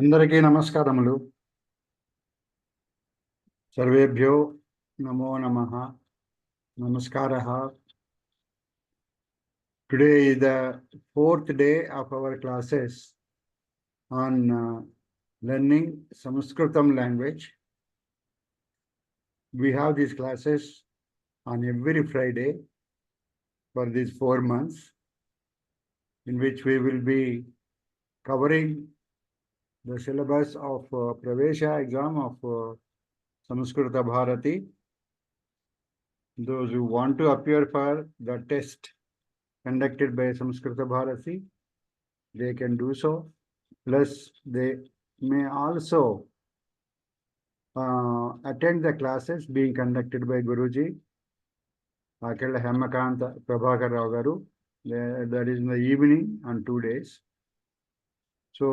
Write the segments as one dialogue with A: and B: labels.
A: అందరికీ నమస్కారములు. సర్వేభ్యో నమో నమః. నమస్కారः. Today is the fourth day of our classes on learning Sanskritam language. We have these classes on every Friday for these 4 months, in which we will be covering the syllabus of Pravesha exam of Samskrita Bharati. Those who want to appear for the test conducted by Samskrita Bharati, they can do so. Plus, they may also attend the classes being conducted by Guruji, Akella Hemakanta Prabhakar Rao Garu. That is in the evening on 2 days. So,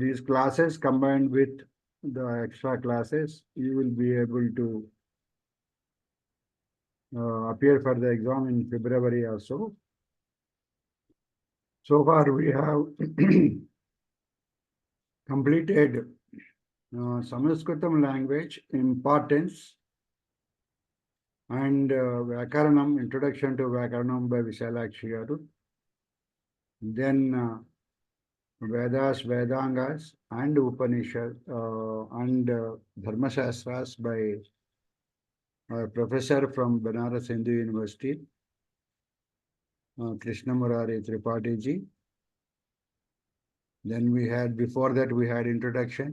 A: these classes combined with the extra classes, you will be able to appear for the exam in February also. So far, we have completed Sanskritam language importance and Vyakaranam, introduction to Vyakaranam by Vishalakshi Garu. Then Vedas, Vedangas and Upanishad and Dharma Shastras by a professor from Banaras Hindu University, Krishna Murari Tripathi ji. Then before that we had introduction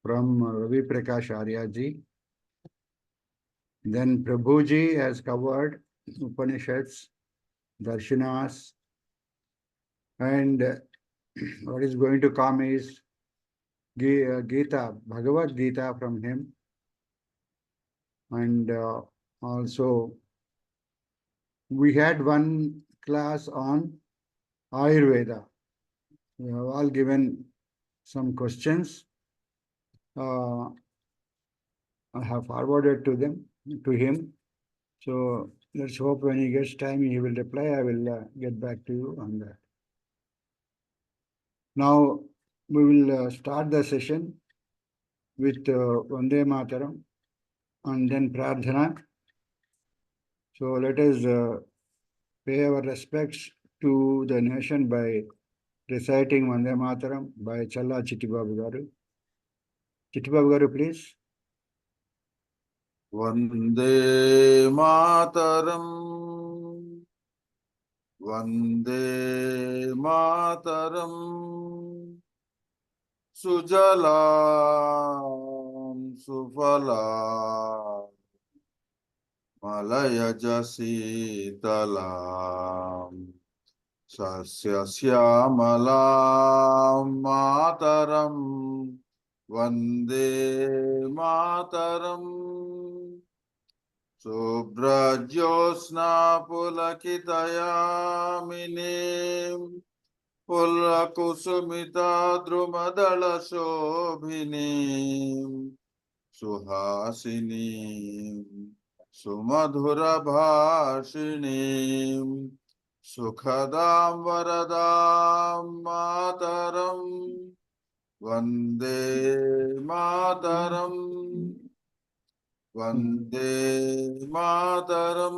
A: from Ravi Prakash Arya ji. Then Prabhuji has covered Upanishads, Darshanas, and what is going to come is Gita, Bhagavad Gita from him. And also we had one class on Ayurveda. We have all given some questions. I have forwarded to him. So let's hope when he gets time, he will reply. I will get back to you on that. Now we will start the session with Vande Mataram and then Prarthana. So let us pay our respects to the nation by reciting Vande Mataram by Challa Chittibabu Garu. Chittibabu Garu, please.
B: Vande Mataram, Vande Mataram, Sujalam Sufalam, Malayaj Sitalam, Sasya Syamalam Mataram, Vande Mataram. Subrajyosna pulakitayaminim pulakusumita drumadala shobhinim suhasinim sumadhura bhashinim sukhadam varadam mataram Vande Mataram Vande Mataram.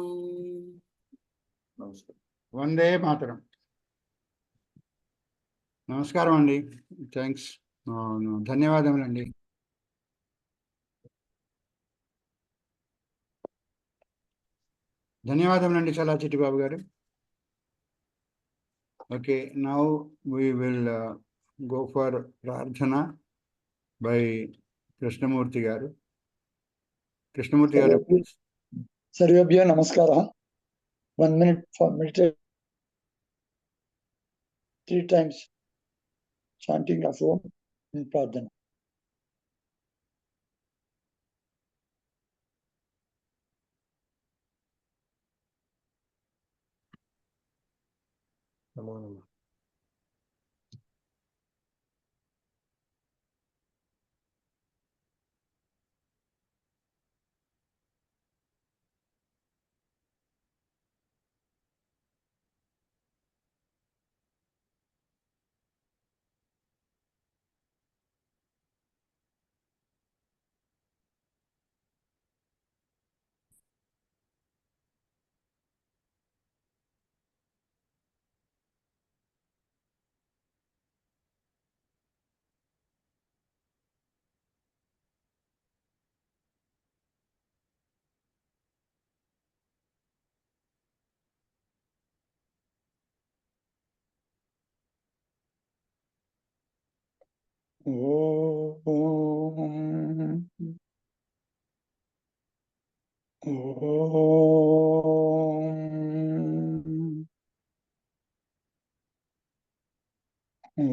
B: Namaskar.
A: Vande Mataram. నమస్కారం అండి. Thanks. ధన్యవాదములండి. ధన్యవాదములండి చల్లా చిట్టిబాబు గారు. Okay, now we will go for Prarthana by Krishnamurti గారు. Krishnamurti గారు, please.
C: Sarvebhyo Namaskara. 1 minute for meditation. 3 times chanting of Om in Pradhana.
A: Namo Namah.
C: Om. Om. Om.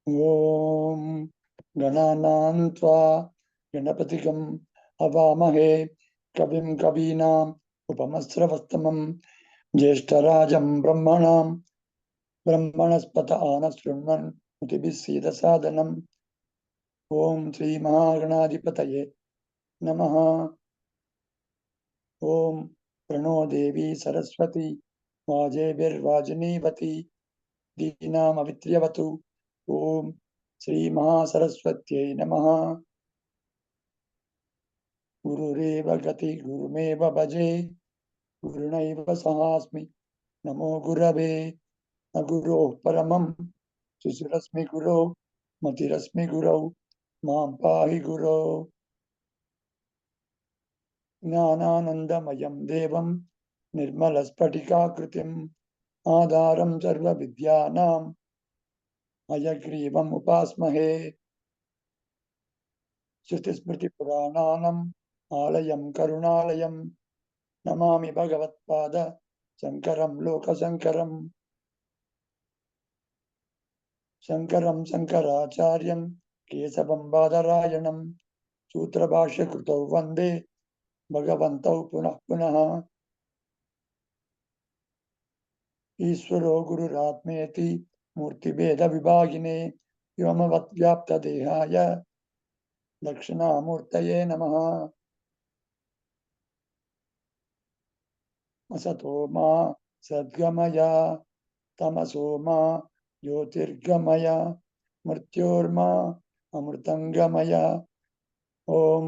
C: Om Gananan tva Ganapatikam Avamahe Kavim Kavinam Upamasravastamam Jeshtarajam Brahmanam Brahmanaspata Anasrunan Mutibhisida Sadhanam Om Sri Mahaganadipataye Namaha Om Prano Devi Saraswati Vajebir Vajinivati Dinam Avitriyavatu Om Sri Mahasaraswatyai Namaha गुरुरेव गति गुरुमेव भजे गुरुणैव सहास्मि नमो गुरवे न गुरोः परमं शिशुरस्मि गुरो मतिरस्मि गुरौ मां पाहि गुरो ज्ञानानन्दमयं देवं निर्मलस्फटिकाकृतिम् आधारं सर्वविद्यानां हयग्रीवम् उपास्महे श्रुतिस्मृतिपुराणानाम् आलयं करुणालयं नमामि भगवत्पाद शङ्करं लोकशङ्करम् शङ्करं शङ्कराचार्यं केशवं बादरायणं सूत्रभाष्यकृतौ वन्दे भगवन्तौ पुनः पुनः ईश्वरो गुरुरात्मेति मूर्तिभेदविभागिने व्योमवद्व्याप्तदेहाय दक्षिणामूर्तये नमः असतो मा सद्गमय तमसो मा ज्योतिर्गमय मृत्योर्मा अमृतङ्गमय ॐ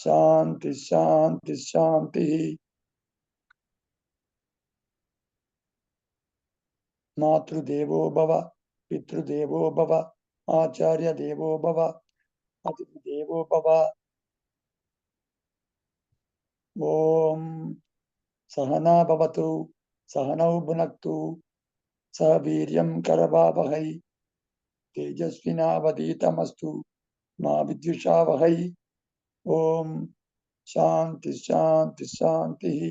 C: शान्ति शान्ति शान्तिः मातृदेवो भव पितृदेवो भव आचार्य देवो भव अतिथि देवो भव ॐ सहना भवतु सहनौ भुनक्तु सह वीर्यं करवावहै तेजस्विनावधीतमस्तु मा विद्विषावहै ॐ शान्ति शान्ति शान्तिः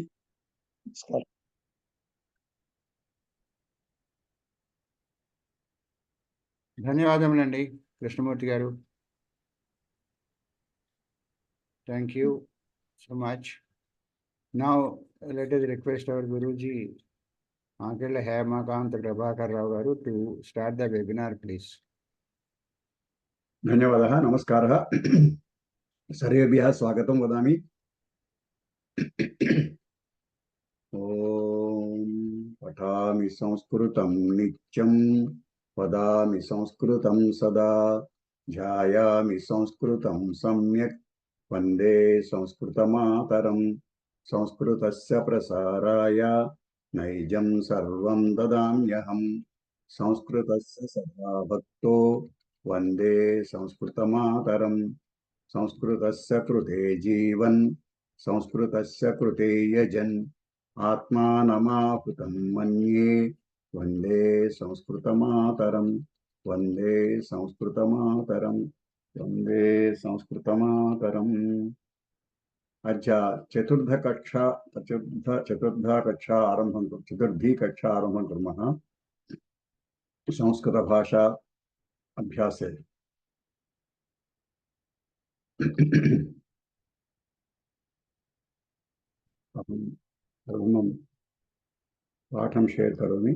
A: ధన్యవాదములండి కృష్ణమూర్తి గారు. Thank you so much. Now let us request our Guruji Ankella Hemakant Prabhakar Rao garu to start the webinar, please.
D: धन्यवादः नमस्कारः सर्वेभ्यः स्वागतं वदामि ॐ पठामि संस्कृतं नित्यं वदामि संस्कृतं सदा ध्यायामि संस्कृतं सम्यक् वन्दे संस्कृतमातरं संस्कृतस्य प्रसाराय नैजं सर्वं ददाम्यहं संस्कृतस्य सदा भक्तो वन्दे संस्कृतमातरं संस्कृतस्य कृते जीवन् संस्कृतस्य कृते यजन् आत्मानमाहुतं मन्ये वन्दे संस्कृतमातरं वन्दे संस्कृतमातरं वन्दे संस्कृतमातरम् अद्य चतुर्था कक्षा आरम्भं चतुर्थी कक्षा आरम्भं कुर्मः संस्कृतभाषा अभ्यासे अहं पाठं शेर् करोमि।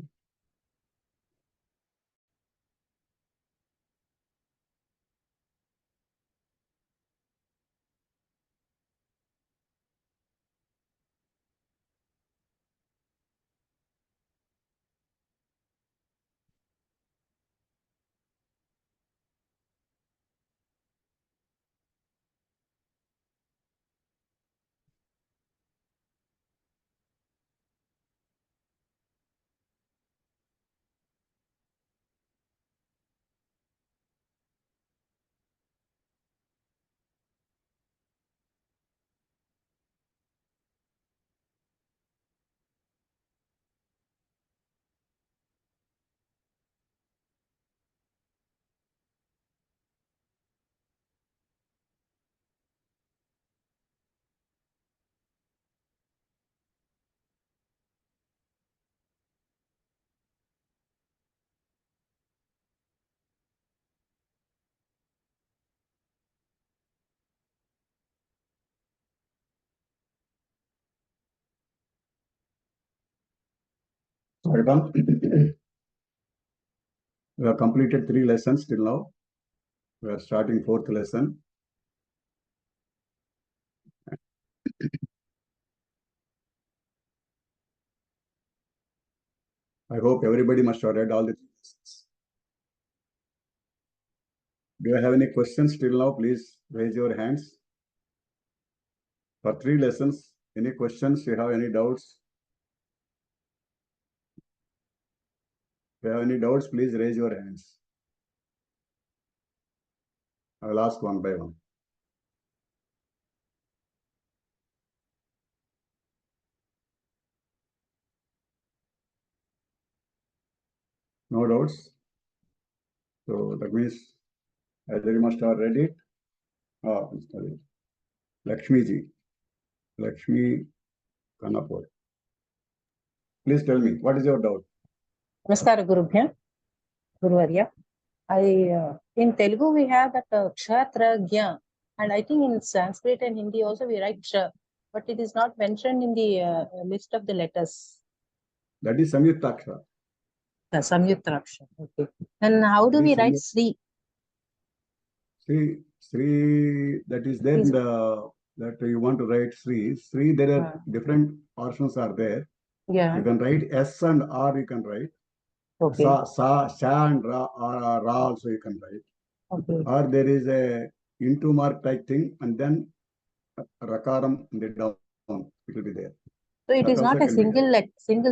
D: Are you done? We have completed 3 lessons till now. We are starting 4th lesson. I hope everybody must have read all the 3 lessons. Do you have any questions till now? Please raise your hands. For 3 lessons, any questions? You have any doubts? If you have any doubts, please raise your hands. I will ask one by one. No doubts? So that means either you must have read it. Sorry. Lakshmi ji. Lakshmi Kanapur. Please tell me, what is your doubt?
E: Namaskara Gurubhya, Guruvarya. In Telugu we have that Kshatragya, and I think in Sanskrit and Hindi also we write Ksha, but it is not mentioned in the list of the letters.
D: That is Samyuktakshara.
E: The Samyuktaksha. Okay. And how do we write Sri?
D: Sri, that is there in the, that you want to write Sri. Sri, there are different portions are there.
E: Yeah.
D: You can write S and R, you can write.
E: Okay.
D: Sa and Ra also you can write.
E: Okay.
D: Or there is a into mark type thing, and then Rakaram in the down, it will be there.
E: So it is not a single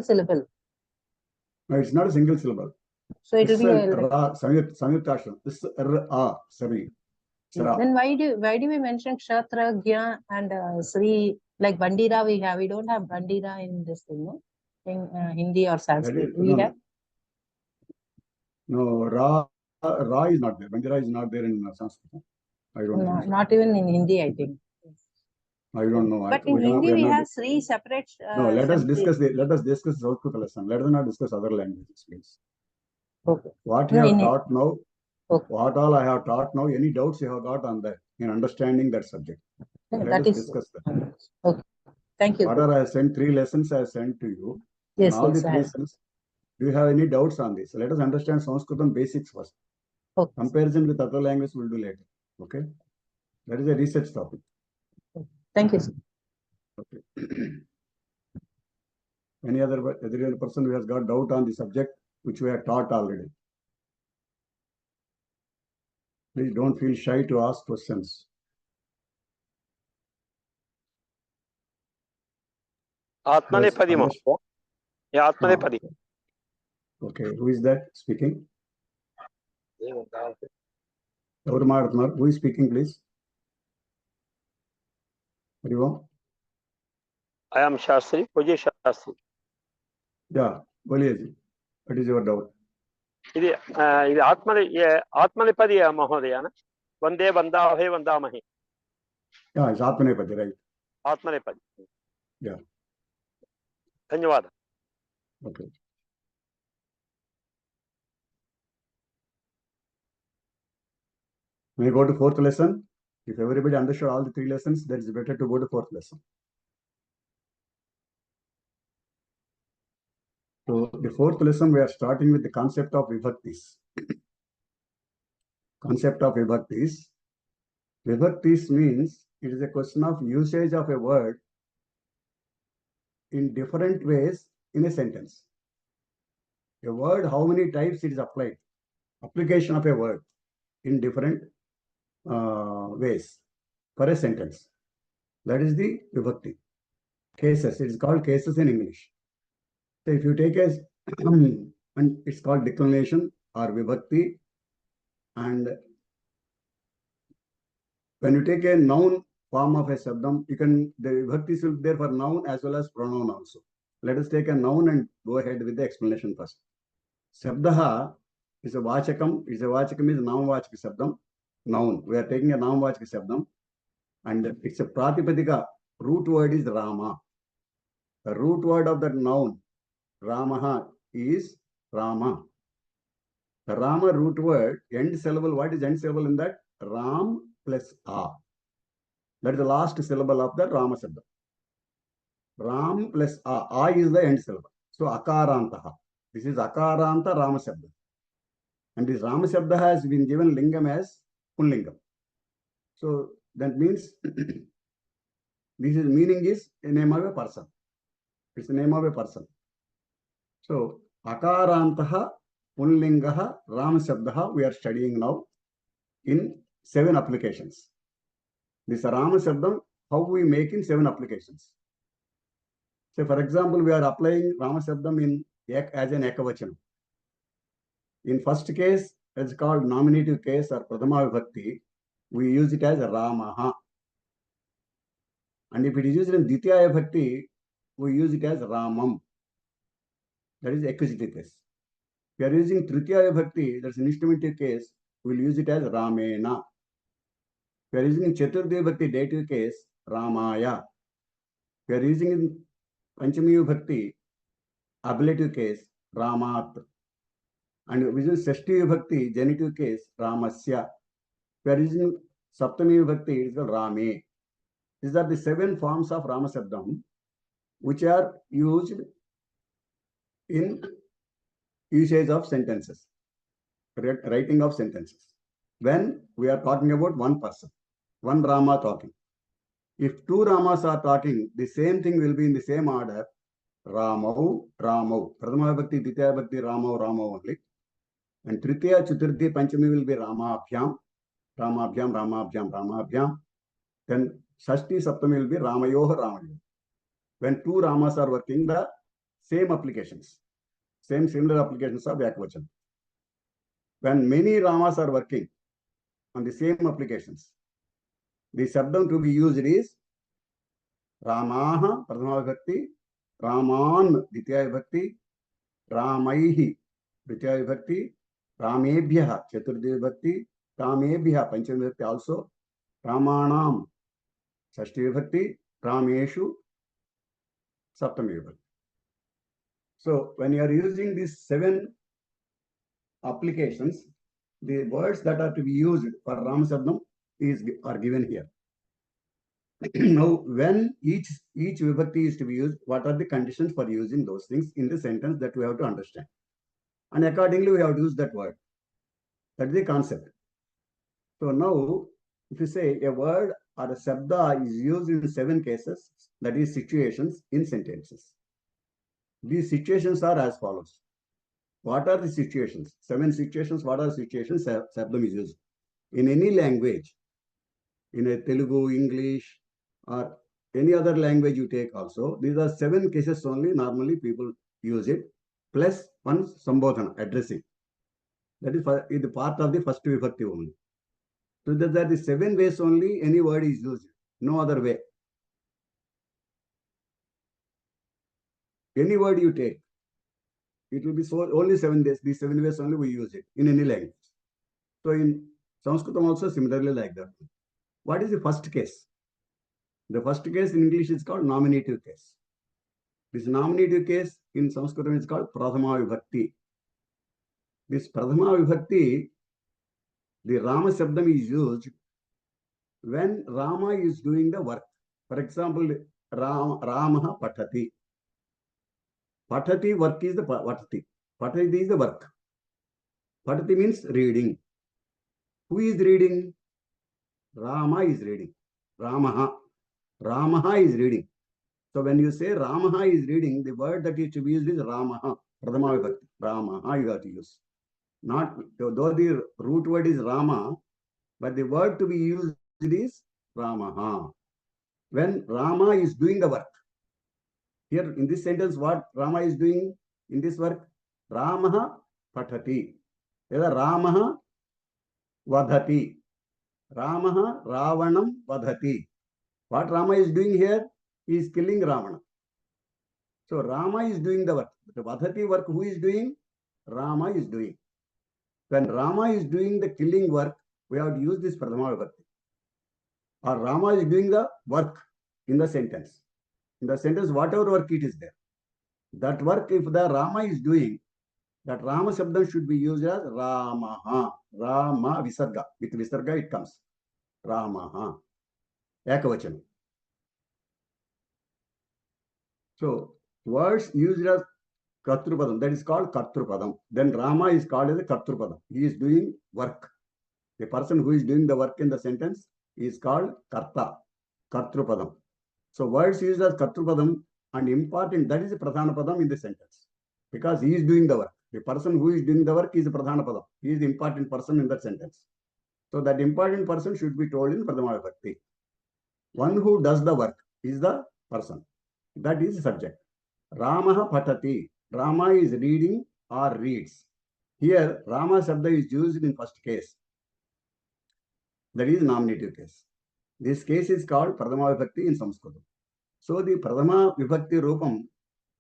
E: syllable.
D: No, it's not a single syllable.
E: So it will be a
D: Samyuktakshara. This is Sari.
E: Then why do we mention Kshatragya and Sri, like Bandira we have? We don't have Bandira in this thing, no? In Hindi or Sanskrit. We have?
D: No, Ra is not there. Bandira is not there in Sanskrit. I don't know.
E: Not even in Hindi, I think.
D: I don't know.
E: But in Hindi we have Sri separate.
D: No, let us discuss Sanskrit lesson. Let us not discuss other languages, please.
E: Okay.
D: What you have taught now, what all I have taught now, any doubts you have got on that in understanding that subject. Let us discuss that.
E: Okay. Thank you.
D: Whatever I have sent, 3 lessons I have sent to you.
E: Yes,
D: all
E: yes,
D: the 3 lessons. Do you have any doubts on this? Let us understand Sanskritam basics first.
E: Okay.
D: Comparison with other languages we'll do later. Okay. That is a research topic.
E: Thank you, sir.
D: Okay. Any other person who has got doubt on the subject which we have taught already? Please don't feel shy to ask questions.
F: Atmanepadi. Yeah, Atmanepadi.
D: Okay, who is that speaking? Who is speaking, please?
F: I am Shastri, Pujya Shastri.
D: Yeah, Boliye. What is your doubt?
F: This Atmanepadi Mahodayana. Vande Vandahe Vandamahi.
D: Yeah, it's Atmanepadi, right?
F: Atmanepadi.
D: Yeah.
F: Dhanyawad.
D: Okay. We go to 4th lesson. If everybody understood all the 3 lessons, then it's better to go to 4th lesson. So the 4th lesson, we are starting with the concept of vibhaktis. Concept of vibhaktis. Vibhaktis means it is a question of usage of a word in different ways in a sentence. A word, how many types it is applied? Application of a word in different ways for a sentence. That is the vibhakti. Cases, it is called cases in English. So if you take a, and it's called declination or vibhakti, and when you take a noun form of a sabdam, you can, the vibhakti will be there for noun as well as pronoun also. Let us take a noun and go ahead with the explanation first. Sabdaha is a vachakam. Is a vachakam is noun vachaka sabdam. Noun. We are taking a noun vachaka sabdam, and it's a pratipadika. Root word is Rama. The root word of that noun, Ramaha, is Rama. The Rama root word, end syllable, what is end syllable in that? Ram plus A. That is the last syllable of the Rama Sabda. Ram plus A. A is the end syllable. So Akarantaha. This is Akaranta Rama Shabda. And this Rama Shabda has been given lingam as Pullingam. So that means this is meaning is a name of a person. It's the name of a person. So Akarantaha Pullingaha Rama Shabdaha we are studying now in 7 applications. This Rama Shabdam, how we make in 7 applications. So for example, we are applying Rama Shabdam in as an Ekavachanam. In first case, it's called nominative case or Pradhama Vibhakti. We use it as Ramaha. And if it is used in Ditya Vibhakti, we use it as Ramam. That is accusative case. We are using Tritiya Vibhakti, that's an instrumental case, we will use it as Ramena. We are using Chaturthi Vibhakti dative case, Ramaya. We are using in Panchami Vibhakti, ablative case, Ramat. And we use Shashti Vibhakti, genitive case, Ramasya. We are using Saptami Vibhakti, it is called Rame. These are the 7 forms of Rama Shabdam, which are used in usage of sentences, writing of sentences. When we are talking about one person, one Rama talking. If 2 Ramas are talking, the same thing will be in the same order. Ramau, Ramau. Pradhama Vibhakti, Ditya Vibhakti, Ramau, Ramau only. And Tritiya, Chaturthi, Panchami will be Ramabhyam, Ramabhyam, Ramabhyam, Ramabhyam. Then Shashti, Saptami will be Ramayoha, Ramayoha. When 2 Ramas are working, the same applications, similar applications of Ekavachanam. When many Ramas are working on the same applications, the Shabdam to be used is Ramaha, Pradhama Vibhakti, Raman, Ditya Vibhakti, Ramaihi, Ditya Vibhakti, Ramebhyaha, Chaturthi Vibhakti, Ramebhyaha, Panchami Vibhakti also, Ramanam, Shashti Vibhakti, Rameshu, Saptami Vibhakti. So when you are using these 7 applications, the words that are to be used for Rama Shabdam are given here. Now, when each Vibhakti is to be used, what are the conditions for using those things in the sentence that we have to understand? And accordingly, we have to use that word. That is the concept. So now, if you say a word or a Shabda is used in 7 cases, that is situations in sentences. These situations are as follows. What are the situations? 7 situations. What are the situations Shabdam is used? In any language, in a Telugu, English, or any other language you take also, these are 7 cases only normally people use it, plus one Sambodhana, addressing. That is the part of the first Vibhakti only. So that are the 7 ways only any word is used, no other way. Any word you take, it will be only 7 days. These 7 ways only we use it in any language. So in Sanskritam also similarly like that. What is the first case? The first case in English is called nominative case. This nominative case in Sanskritam is called Pradhama Vibhakti. This Pradhama Vibhakti, the Rama Shabdam is used when Rama is doing the work. For example, Ramaha Patati. Patati work is the Patati. Patati is the work. Patati means reading. Who is reading? Rama is reading. Ramaha. Ramaha is reading. So when you say Ramaha is reading, the word that is to be used is Ramaha. Pradhama Vibhakti. Ramaha you have to use. Not, though the root word is Rama, but the word to be used is Ramaha. When Rama is doing the work. Here in this sentence, what Rama is doing in this work? Ramaha Patati. Ramaha Vadhati. Ramaha Ravanam Vadhati. What Rama is doing here? He is killing Ravana. So Rama is doing the work. The Vadhati work who is doing? Rama is doing. When Rama is doing the killing work, we have to use this Pradhama Vibhakti. Or Rama is doing the work in the sentence. In the sentence, whatever work it is there. That work, if the Rama is doing, that Rama Shabdam should be used as Ramaha. Rama Visarga. With Visarga it comes. Ramaha. Ekavachanam. So, words used as Kartrupadam, that is called Kartrupadam. Then Rama is called as a Kartrupadam. He is doing work. The person who is doing the work in the sentence is called Karta, Kartrupadam. So words used as Kartrupadam and important, that is a Pradhanapadam in the sentence. Because he is doing the work. The person who is doing the work is a Pradhanapadam. He is the important person in that sentence. So that important person should be told in Pradhama Vibhakti. One who does the work is the person. That is subject. Ramaha patati. Rama is reading or reads. Here, Rama Shabda is used in first case. That is nominative case. This case is called Pradhama Vibhakti in Sanskrit. So the Pradhama Vibhakti Rupam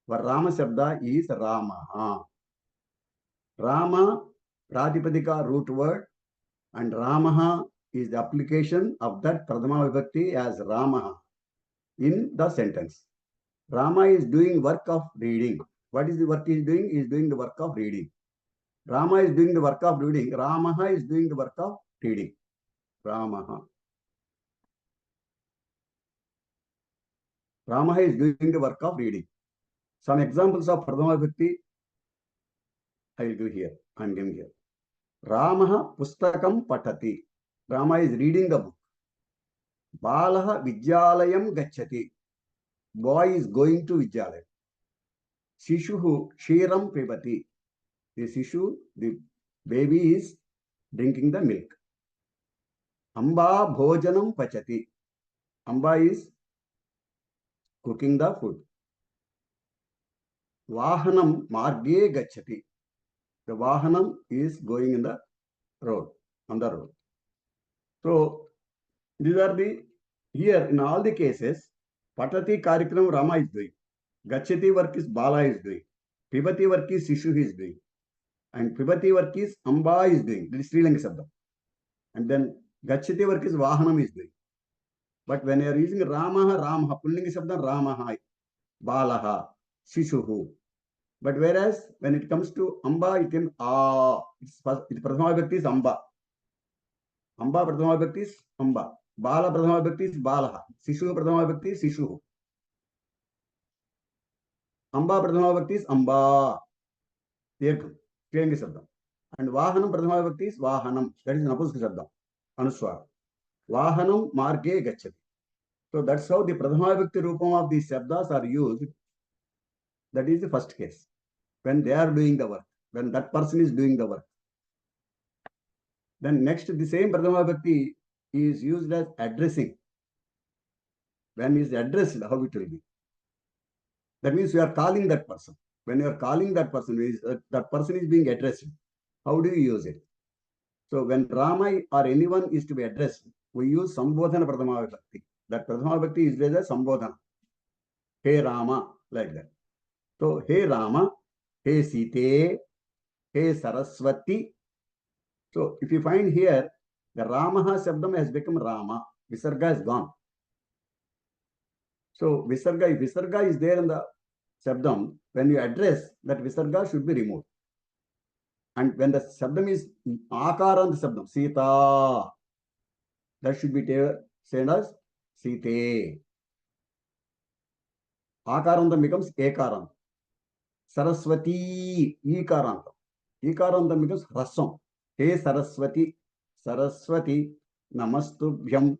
D: for Rama Shabda is Ramaha. Rama, Pratipadika root word, and Ramaha is the application of that Pradhama Vibhakti as Ramaha in the sentence. Rama is doing work of reading. What is the work he is doing? He is doing the work of reading. Rama is doing the work of reading. Ramaha is doing the work of reading. Ramaha. Ramaha is doing the work of reading. Some examples of Pradhama Vibhakti I will give here. I am giving here. Ramaha pustakam patati. Rama is reading the book. Balaha Vidyalayam gacchati. Boy is going to Vidyalaya. Shishuhu Kshiram pibati. The Shishu, the baby is drinking the milk. Amba bhojanam pachati. Amba is cooking the food. Vahanam marge gacchati. The Vahanam is going in the road, on the road. So, these are the, here in all the cases, Patati Karikram Rama is doing. Gachati work is Bala is doing. Pibati work is Sishu is doing. And Pibati work is Amba is doing. This is Sri Lanka Sabda. And then Gachati work is Vahanam is doing. But when you are using Ramaha, Ramaha, Pullinga Sabda, Ramaha, Balaha, Sishuhu. But whereas when it comes to Amba, it can it's Pradhama Vibhakti is Amba. Amba Pradhama Vibhakti is Amba. Bala Pradhama Vibhakti is Balaha. Sishu Pradhama Vibhakti is Sishuhu. Amba Pradhama Vibhakti is Amba. Dirgham, Kriyangi Sabda. And Vahanam Pradhama Vibhakti is Vahanam. That is Napuska Sabda. Anuswara. Vahanam Marge Gacchati. So that's how the Pradhama Vibhakti Rupam of these Sabdas are used. That is the first case. When they are doing the work. When that person is doing the work. Then next, the same Pradhama Vibhakti is used as addressing. When is addressed, how it will be. That means you are calling that person. When you are calling that person, that person is being addressed. How do you use it? So when Rama or anyone is to be addressed, we use Sambodhana Pradhama Vibhakti. That Pradhama Vibhakti is raised as Sambodhana. Hey Rama, like that. So, Hey Rama, Hey Site, Hey Saraswati. So, if you find here, the Ramaha Sabdam has become Rama. Visarga is gone. So, Visarga, if Visarga is there in the Sabdam, when you address, that Visarga should be removed. And when the Sabdam is Akara the Sabdam, Sita, that should be said as Site. Akarandam becomes Ekaram. Saraswati, Ekarantam. Ekarantam becomes Rasam. Hey Saraswati, Saraswati, Namastubhyam.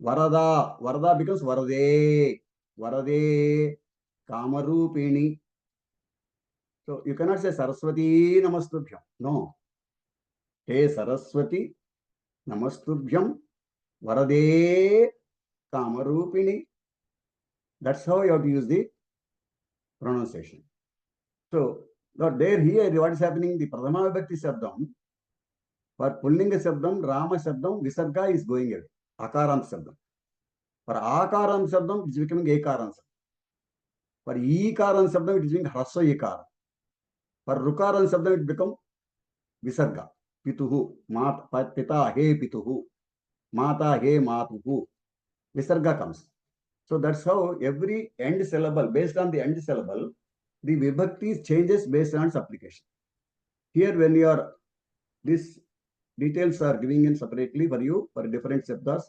D: Varada, Varada becomes Varade, Varade, Kamarupini. So you cannot say Saraswati Namastubhyam. No. Hey Saraswati, Namastubhyam, Varade, Kamarupini. That's how you have to use the pronunciation. So, there here, what is happening? The Pradhama Vibhakti Sabdam, for Pullinga Sabdam, Rama Sabdam, Visarga is going away. Akarant Sabdam. For Akarant Sabdam, it is becoming Ekarant Sabdam. For Ekarant Sabdam, it is becoming Hraswa Ekara. For Rukarant Sabdam, it becomes Visarga. Pituhu, Pita, He Pituhu. Mata, He Matuhu. Visarga comes. So that's how every end syllable, based on the end syllable, the Vibhakti changes based on its application. Here, when you are, these details are giving in separately for you for different Sabdas.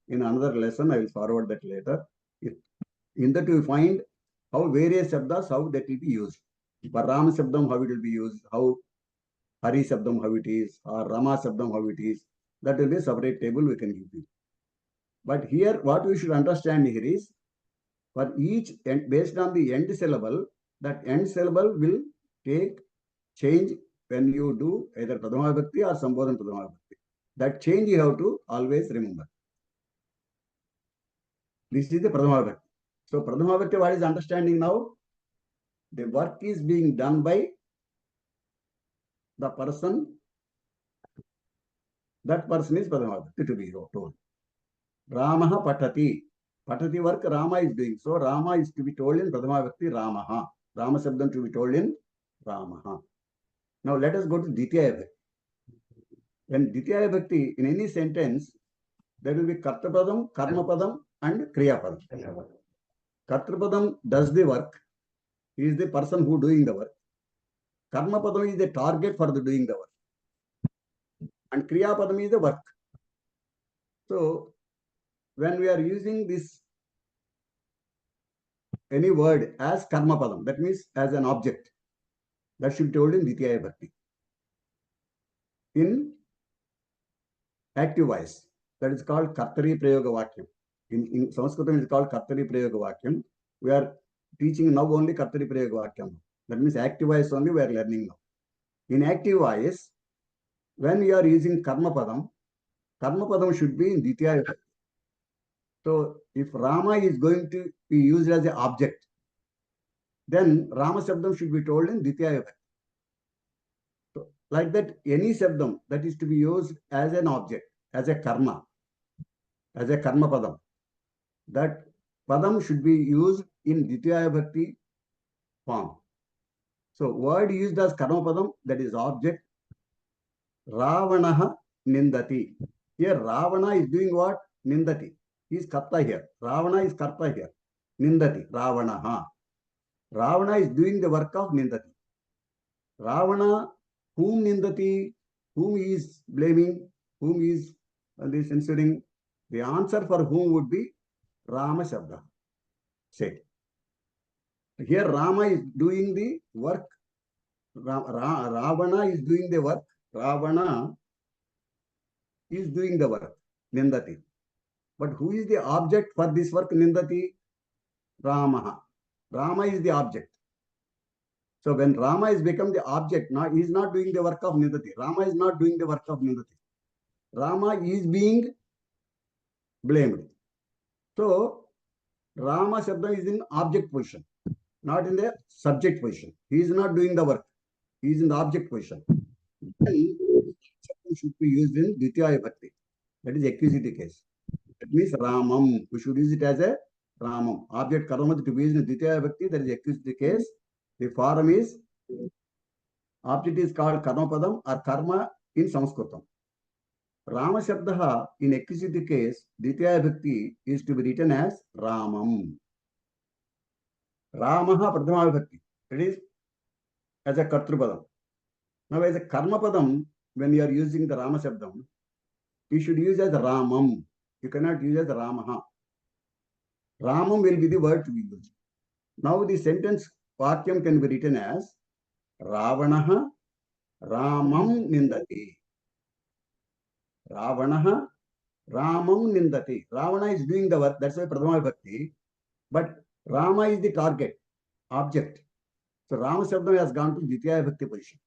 D: In another lesson, I will forward that later. In that you find how various Sabdas, how that will be used. For Rama Sabdam, how it will be used, how Hari Sabdam, how it is, or Rama Sabdam, how it is, that will be a separate table we can give you. But here, what we should understand here is, for each, and based on the end syllable, that end syllable will change when you do either Pradhama Vibhakti or Sambodhan Pradhama Vibhakti. That change you have to always remember. This is the Pradhama Vibhakti. So Pradhama Vibhakti, what is understanding now? The work is being done by the person. That person is Pradhama Vibhakti to be told. Ramaha Patati. Patati work Rama is doing. So Rama is to be told in Pradhama Vibhakti Ramaha. Rama Sabdam to be told in Ramaha. Now let us go to Ditya Vibhakti. When Ditya Vibhakti, in any sentence, there will be Kartapadam, Karmapadam, and Kriyapadam. Kartapadam does the work. He is the person who doing the work. Karmapadam is the target for the doing the work. And Kriyapadam is the work. So, when we are using this, any word as Karmapadam, that means as an object, that should be told in Ditya Vibhakti. In active voice, that is called Kartari Prayoga Vakyam. In Sanskritam, it is called Kartari Prayoga Vakyam. We are teaching now only Kartari Prayoga Vakyam. That means active voice only we are learning now. In active voice, when we are using Karmapadam should be in Ditya Vibhakti. So, if Rama is going to be used as an object, then Rama Sabdam should be told in Ditya Vibhakti. So, like that, any Sabdam that is to be used as an object, as a karma, as a karma padam, that padam should be used in Ditya Vibhakti form. So, word used as karma padam, that is object. Ravanaha nindati. Here, Ravana is doing what? Nindati. He is karta here. Ravana is karta here. Nindati. Ravanaha. Ravana is doing the work of nindati. Ravana, whom nindati, whom he is blaming, whom he is censoring. The answer for whom would be Rama Shabda. Say. Here Rama is doing the work. Ravana is doing the work. Ravana is doing the work. Nindati. But who is the object for this work? Nindati. Ramaha. Rama is the object. So when Rama is become the object, now he is not doing the work of Nindati. Rama is not doing the work of Nindati. Rama is being blamed. So Rama Shabda is in object position, not in the subject position. He is not doing the work. He is in the object position. Then should be used in Ditya Vibhakti. That is accusative case. That means Ramam. We should use it as a Ramam. Object Karamati to be used in Ditya Vibhakti. That is accusative case. The form is, object is called Karmapadam or Karma in Sanskritam. Rama Shabdaha in accusative case, Ditya Vibhakti is to be written as Ramam. Ramaha Pradhama Vibhakti. It is as a Kartrupadam. Now as a Karmapadam, when you are using the Rama Shabdam, you should use as Ramam. You cannot use as Ramaha. Ramam will be the word to be used. Now the sentence Vakyam can be written as Ravanaha Ramam Nindati. Ravanaha Ramam Nindati. Ravana is doing the work, that's why Pradhama Vibhakti. But Rama is the target, object. So Rama Shabdam has gone to Ditya Vibhakti position.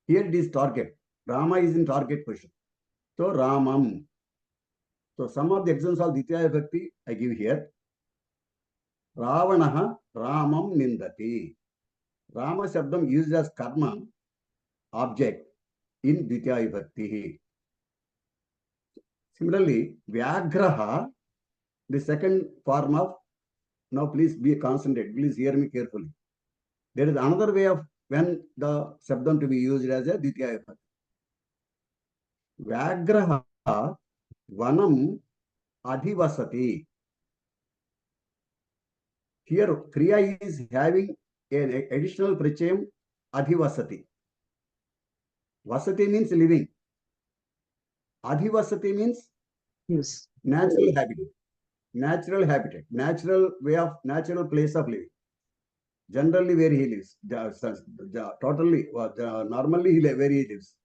D: Here it is target. Rama is in target position. So Ramam. So some of the examples of Ditya Vibhakti I give here. Ravanaha Ramam Nindati. Rama Shabdam used as karma, object in Ditya Vibhakti. Similarly, Vyagraha, the second form of, now please be concentrated, please hear me carefully. There is another way of when the Shabdam to be used as a Ditya Vibhakti. Vyagraha Vanam Adhivasati. Here, Kriya is having an additional prachayam Adhivasati. Vasati means living. Adhivasati means
E: Yes.
D: natural habitat. Natural habitat. Natural way of, natural place of living. generally where he lives, totally, normally where he lives.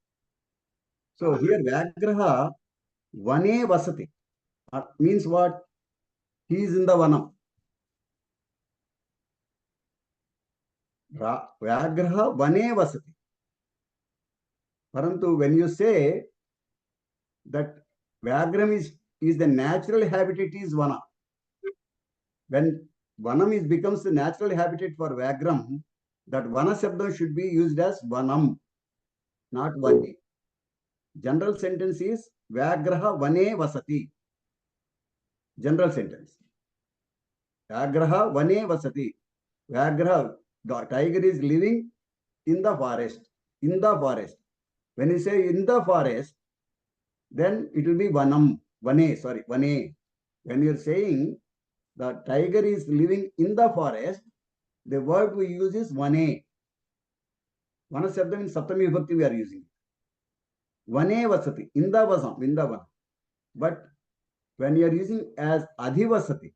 D: So here Vyagraha Vane Vasati means what? He is in the Vanam. Vyagraha Vane Vasati. Parantu, when you say that Vyagram is the natural habitat is Vana. When Vanam becomes the natural habitat for Vyagram, that Vana Shabdam should be used as Vanam, not Vane. General sentence is Vyagraha Vane Vasati. General sentence. Vyagraha Vane Vasati. Vyagraha, the tiger is living in the forest. In the forest. When you say in the forest, then it will be Vanam. Vane. When you are saying the tiger is living in the forest, the word we use is Vane. Vana Shabdam in Saptami Vibhakti we are using. Vane Vasati. In the Vanam. But when you are using as Adhivasati,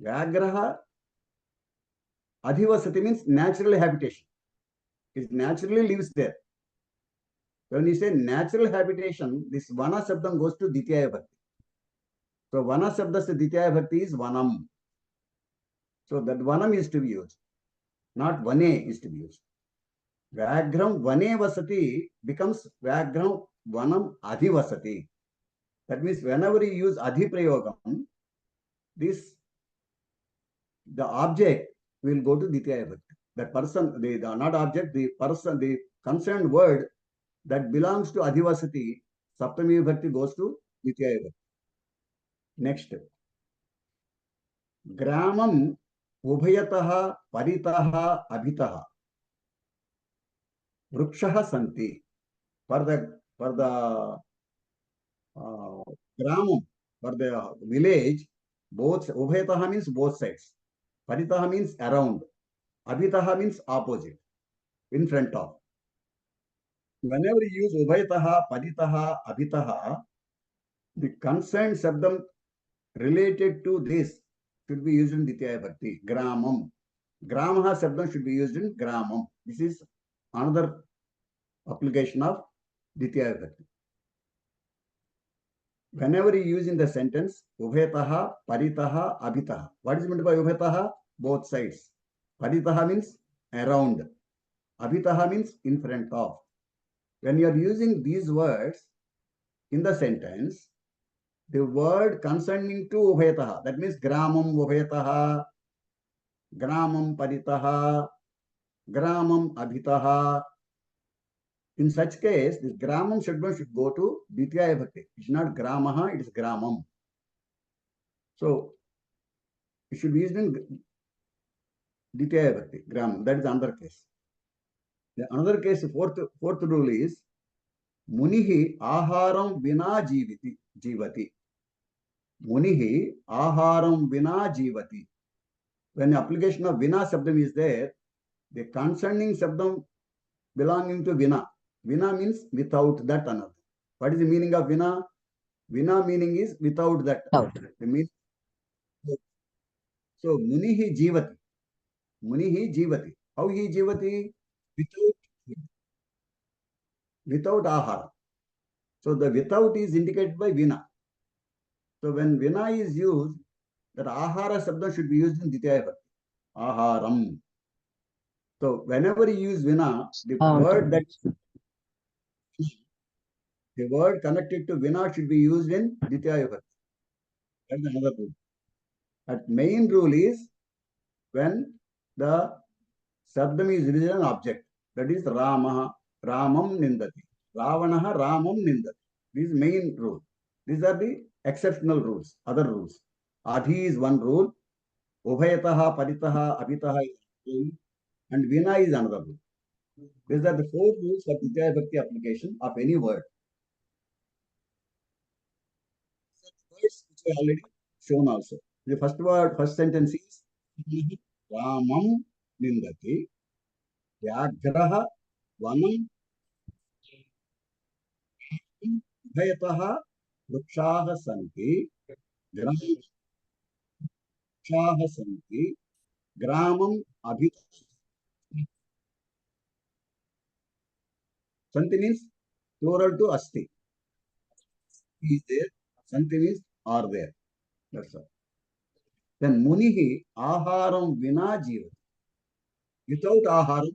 D: Vyagraha Adhivasati means natural habitation. It naturally lives there. When you say natural habitation, this Vana Shabdam goes to Ditya Bhakti. So Vana Shabdas Ditya Bhakti is Vanam. So that Vanam is to be used, not Vane is to be used. Vyagram Vane Vasati becomes Vyagram Vanam Adhivasati. That means whenever you use Adhiprayogam, the object will go to Ditya Bhakti. That person, the not object, the person, the concerned word that belongs to Adhivasati, Saptami Bhakti goes to Ditya Bhakti. Next. Gramam Ubhayataha Paritaha Abhitaha Vrukshaha Santi. For the Gramam, for the village, both Ubhayataha means both sides. Paritaha means around. Abhitaha means opposite, in front of. Whenever you use Ubhayataha, Paritaha, Abhitaha, the concerned Shabdam related to this should be used in Ditya Bhakti. Gramam. Gramaha Shabdam should be used in Gramam. This is another application of Ditya Bhakti. Whenever you use in the sentence, Ubhayataha, Paritaha, Abhitaha. What is meant by Ubhayataha? Both sides. Paritaha means around. Abhitaha means in front of. When you are using these words in the sentence, the word concerning to Ubhayataha, that means Gramam Ubhayataha, Gramam Paritaha, Gramam Abhitaha. In such case, this Gramam should go to Ditya Bhakti. It's not Gramaha, it is Gramam. So, it should be used in Ditya Bhakti, Gramam. That is another case. The another case, fourth rule is Munihi Aharam Vina Jivati. Munihi Aharam Vina Jivati. When the application of Vina Shabdam is there, the concerning Shabdam belonging to Vina. Vina means without that another. What is the meaning of Vina? Vina meaning is without that. The meaning. So Munihi Jivati. Munihi Jivati. How he Jivati? Without Ahara. So the without is indicated by Vina. So when Vina is used, that Ahara Shabda should be used in Ditya Bhakti. Aharam. So whenever you use Vina, the word connected to Vina should be used in Ditya Bhakti. That is another rule. That main rule is when the Shabdam is used as an object. That is Ramaha, Ramam Nindati. Ravanaha, Ramam Nindati. This is main rule. These are the exceptional rules, other rules. Adhi is one rule. Ubhayataha, Paritaha, Abhitaha is one rule. And Vina is another rule. These are the 4 rules for Ditya Bhakti application of any word. Words which I already shown also. The first sentence is Ramam Nindati. Vyagraha Vanam Ubhayataha Vrukshaha Santi. Vrukshaha Santi. Gramam abhi. Santi means plural to asti. Is there. Santi means are there. That's all. Then munihi aharam vina jiva. Without aharam.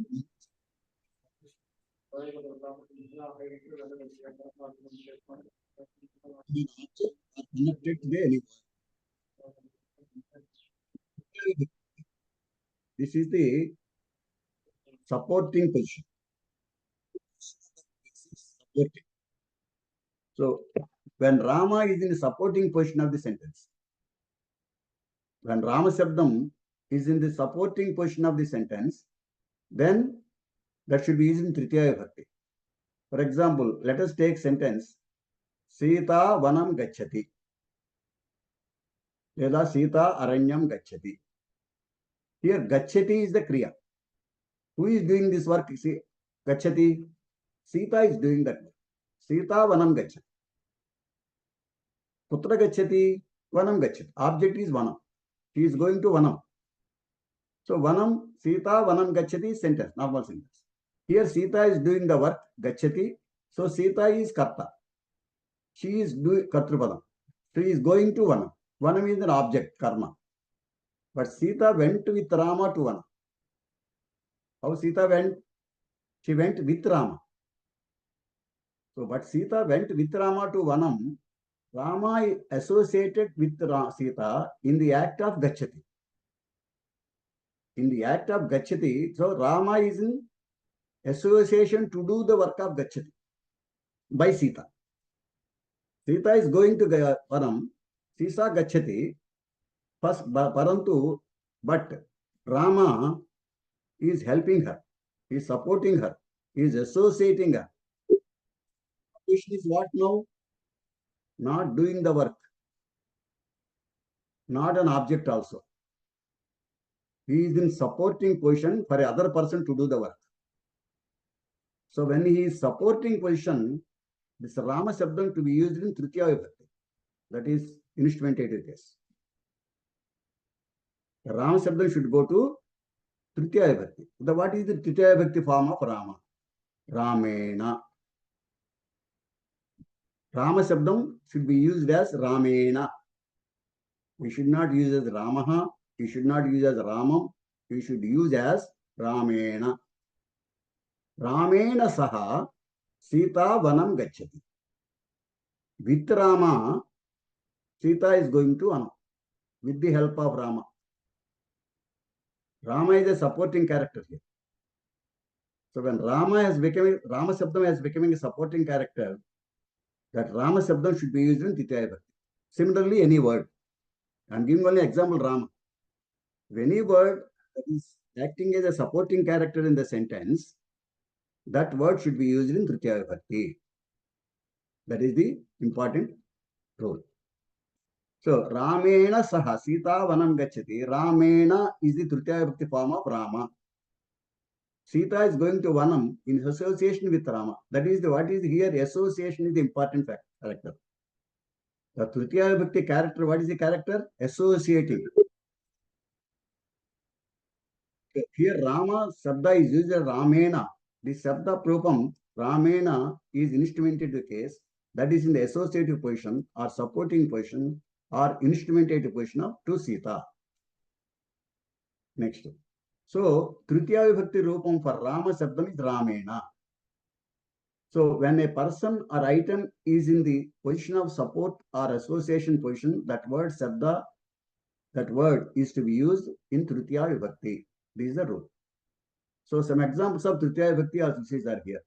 D: Are connected to the animal. This is the supporting position. Supporting. So when Rama is in the supporting position of the sentence, when Rama Sabdam is in the supporting position of the sentence, then that should be used in Tritiya Vibhakti. For example, let us take sentence Sita Vanam Gacchati. Leda Sita Aranyam Gacchati. Here Gacchati is the Kriya. Who is doing this work? See, Gacchati. Sita is doing that work. Sita Vanam Gacchati. Putra Gacchati, Vanam Gacchati. Object is Vanam. He is going to Vanam. So Vanam, Sita Vanam Gacchati is sentence, normal sentence. Here Sita is doing the work, Gacchati. So Sita is Karta. She is doing Kartrupadam. She is going to Vanam. Vanam is an object, karma. But Sita went with Rama to Vanam. How Sita went? She went with Rama. So, but Sita went with Rama to Vanam. Rama is associated with Sita in the act of Gacchati. In the act of Gacchati, so Rama is in association to do the work of Gacchati by Sita. Sita is going to Vanam. Sita Gacchati. First, Parantu, but Rama is helping her, is supporting her, is associating her. Question is what now? Not doing the work, not an object also. He is in supporting position for other person to do the work. So when he is supporting position, this Rama Sabdam to be used in Tritiya Vibhakti. That is instrumentative case. The Rama Sabdam should go to Tritiya Vibhakti. What is the Tritiya Vibhakti form of Rama? Ramena. Rama Sabdam should be used as Ramena. We should not use as Ramaha. We should not use as Ramam. We should use as Ramena. Ramena Saha Sita Vanam Gacchati. With Rama, Sita is going to Vanam with the help of Rama. Rama is a supporting character here. So when Rama Sabdam has becoming a supporting character, that Rama Sabdam should be used in Tritiya Vibhakti. Similarly, any word. I am giving only example Rama. If any word that is acting as a supporting character in the sentence, that word should be used in Tritiya Vibhakti. That is the important rule. So, Ramena Saha Sita Vanam Gacchati. Ramena is the Tritiya Vibhakti form of Rama. Sita is going to Vanam in association with Rama. That is what is here, association is the important character. The Tritiya Vibhakti character, what is the character? Associating. Here Rama Sabda is used as Ramena. This Sabda Prupam, Ramena is instrumented the case that is in the associative position or supporting position or instrumentative position of to Sita. Next. So, Tritiya Vibhakti Rupam for Rama Sabdam is Ramena. So, when a person or item is in the position of support or association position, that word Sabda, that word is to be used in Tritiya Vibhakti. This is the rule. So, some examples of Tritiya Vibhakti are here.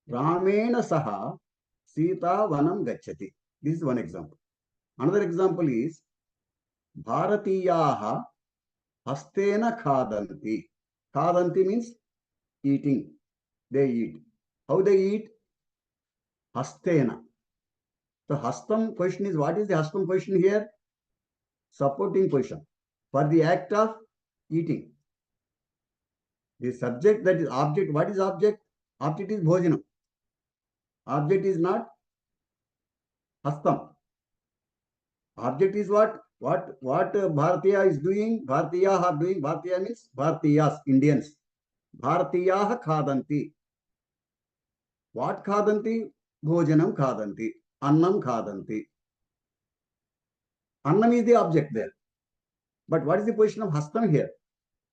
D: Ramena Saha Sita Vanam Gacchati. This is one example. Another example is Bharatiyaha Hastena Khadanti. Khadanti means eating. They eat. How they eat? Hastena. So Hastam question is, what is the Hastam question here? Supporting position for the act of eating. The subject, that is object. What is object? Object is Bhojanam. Object is not Hastam. Object is what? What Bharatiya is doing? Bharatiya are doing. Bharatiya means Bharatiyas, Indians. Bharatiya khadanti. What khadanti? Bhojanam khadanti. Annam khadanti. Annam is the object there. But what is the position of hastam here?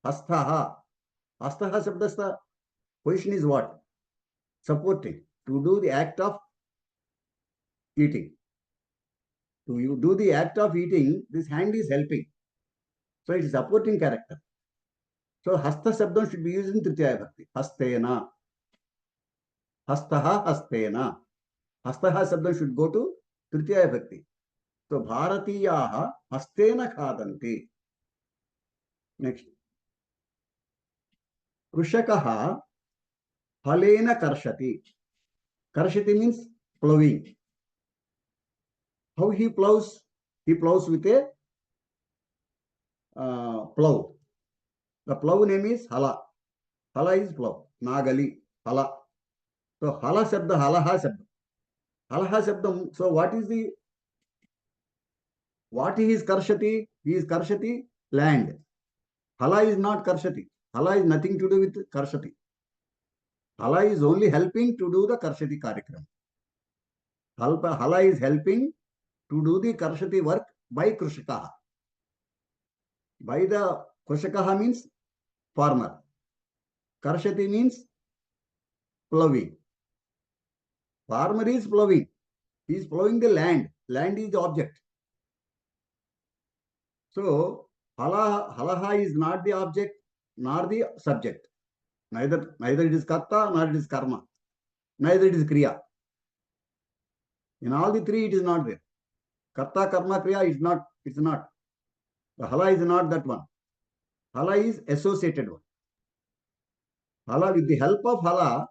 D: Hastaha. Hastaha sabdasta position is what? Supporting. To do the act of eating. To you do the act of eating, this hand is helping. So it is supporting character. So hasta sabdam should be used in Tritiya Bhakti. Hastena. Hastaha hastena. Hastaha sabdam should go to Tritiya Bhakti. So Bharatiyaha hastena khadanti. Next. Krushakaha halena karshati. Karshati means plowing. How he plows? He plows with a plow. The plow name is hala. Hala is plow. Nagali. Hala. So hala sabda, halaha sabda. Halaha sabdam. So what is he is karshati? He is karshati land. Hala is not karshati. Hala is nothing to do with karshati. Hala is only helping to do the karshati karikram. Hala is helping to do the karshati work by Krushakaha. By the Krushakaha means farmer. Karshati means plowing. Farmer is plowing. He is plowing the land. Land is the object. So halaha is not the object nor the subject. Neither it is karta nor it is karma. Neither it is kriya. In all the three, it is not there. Karta, karma, kriya is not. It's not. The hala is not that one. Hala is associated one. Hala, with the help of hala,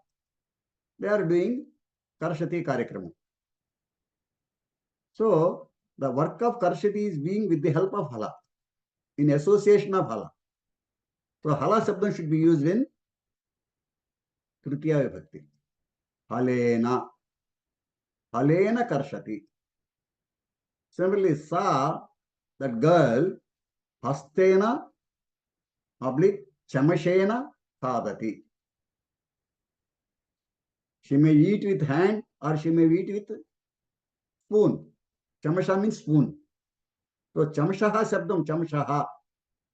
D: they are doing karshati karikramam. So the work of karshati is being with the help of hala, in association of hala. So hala sabdam should be used in Tritiya Vibhakti. Halena. Halena karshati. Similarly, sa, that girl, hastena, oblique, chamashena, khadati. She may eat with hand or she may eat with spoon. Chamasha means spoon. So chamashaha sabdam, chamashaha.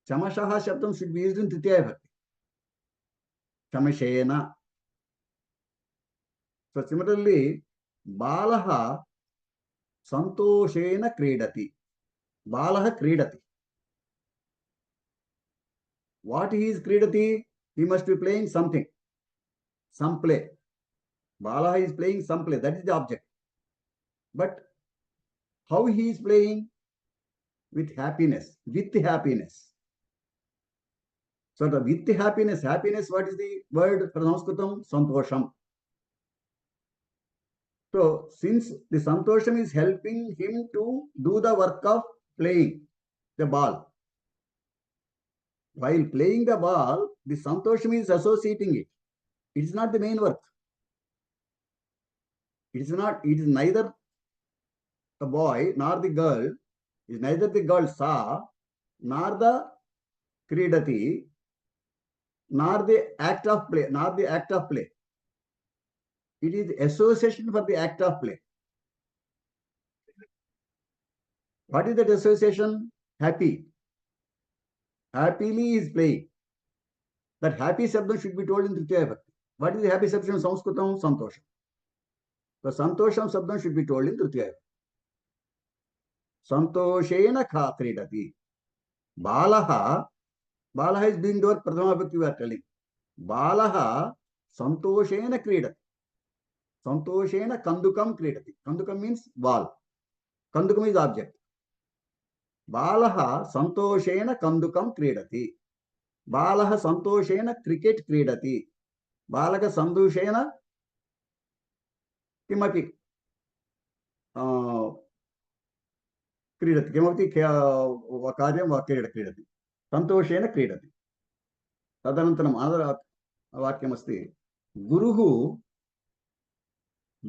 D: Chamashaha sabdam should be used in Tritiya Vibhakti. Chamashena. So similarly, balaha santoshena kridati. Balaha kridati. What he is kridati? He must be playing something. Some play. Balaha is playing some play. That is the object. But how he is playing? With happiness. With happiness. So the with happiness, what is the word for Sanskritam? Santosham. So since the Santosham is helping him to do the work of playing the ball. While playing the ball, the Santosham is associating it. It is not the main work. It is neither the boy nor the girl, it is neither the girl sa, nor the kridati, nor the act of play, It is association for the act of play. What is that association? Happy. Happily is playing. That happy sabdam should be told in Tritiya Bhakti. What is the happy sabdam in Sanskritam? Santosham. The Santosham sabdam should be told in Tritiya Bhakti. Santoshena kridati. Balaha is being done Prathama Bhakti we are telling. Balaha santoshena kridati. Santoshena kandukam kridati. Kandukam means ball. Kandukam is object. Balaha santoshena kandukam kridati. Balaha santoshena cricket kridati. Balaka santoshena kimapi क्रीडति किमपि कार्यं वा क्रीडति सन्तोषेण क्रीडति तदनन्तरम् वाक्यमस्ति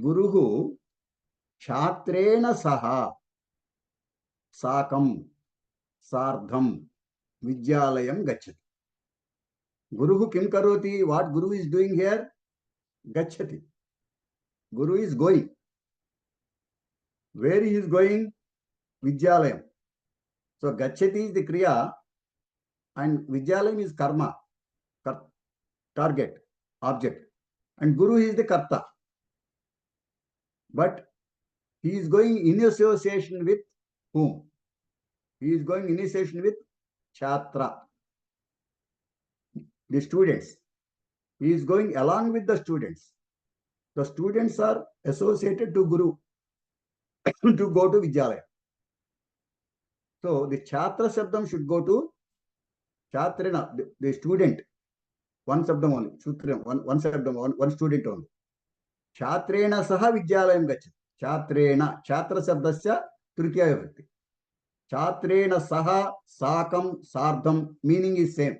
D: गुरुः छात्रेण सह साकं sardham vidyalayam gacchati. Guruhu kim karoti? What Guru is doing here? Gacchati. Guru is going. Where he is going? Vidyalayam. So gacchati is the kriya and vidyalayam is karma, target, object. And Guru is the karta. But he is going in association with whom? He is going in association with Chhatra, the students. He is going along with the students. The students are associated to Guru to go to Vidyalaya. So the Chhatra Shabdam should go to Chhatrena, the student. One Shabdam only, Sutra, one Shabdam, one student only. Chhatrena saha Vidyalayam gacchati. Chhatrena, Chhatra Shabdasya Tritiya Vibhakti. Chhatrena saha sakam sardham, meaning is same.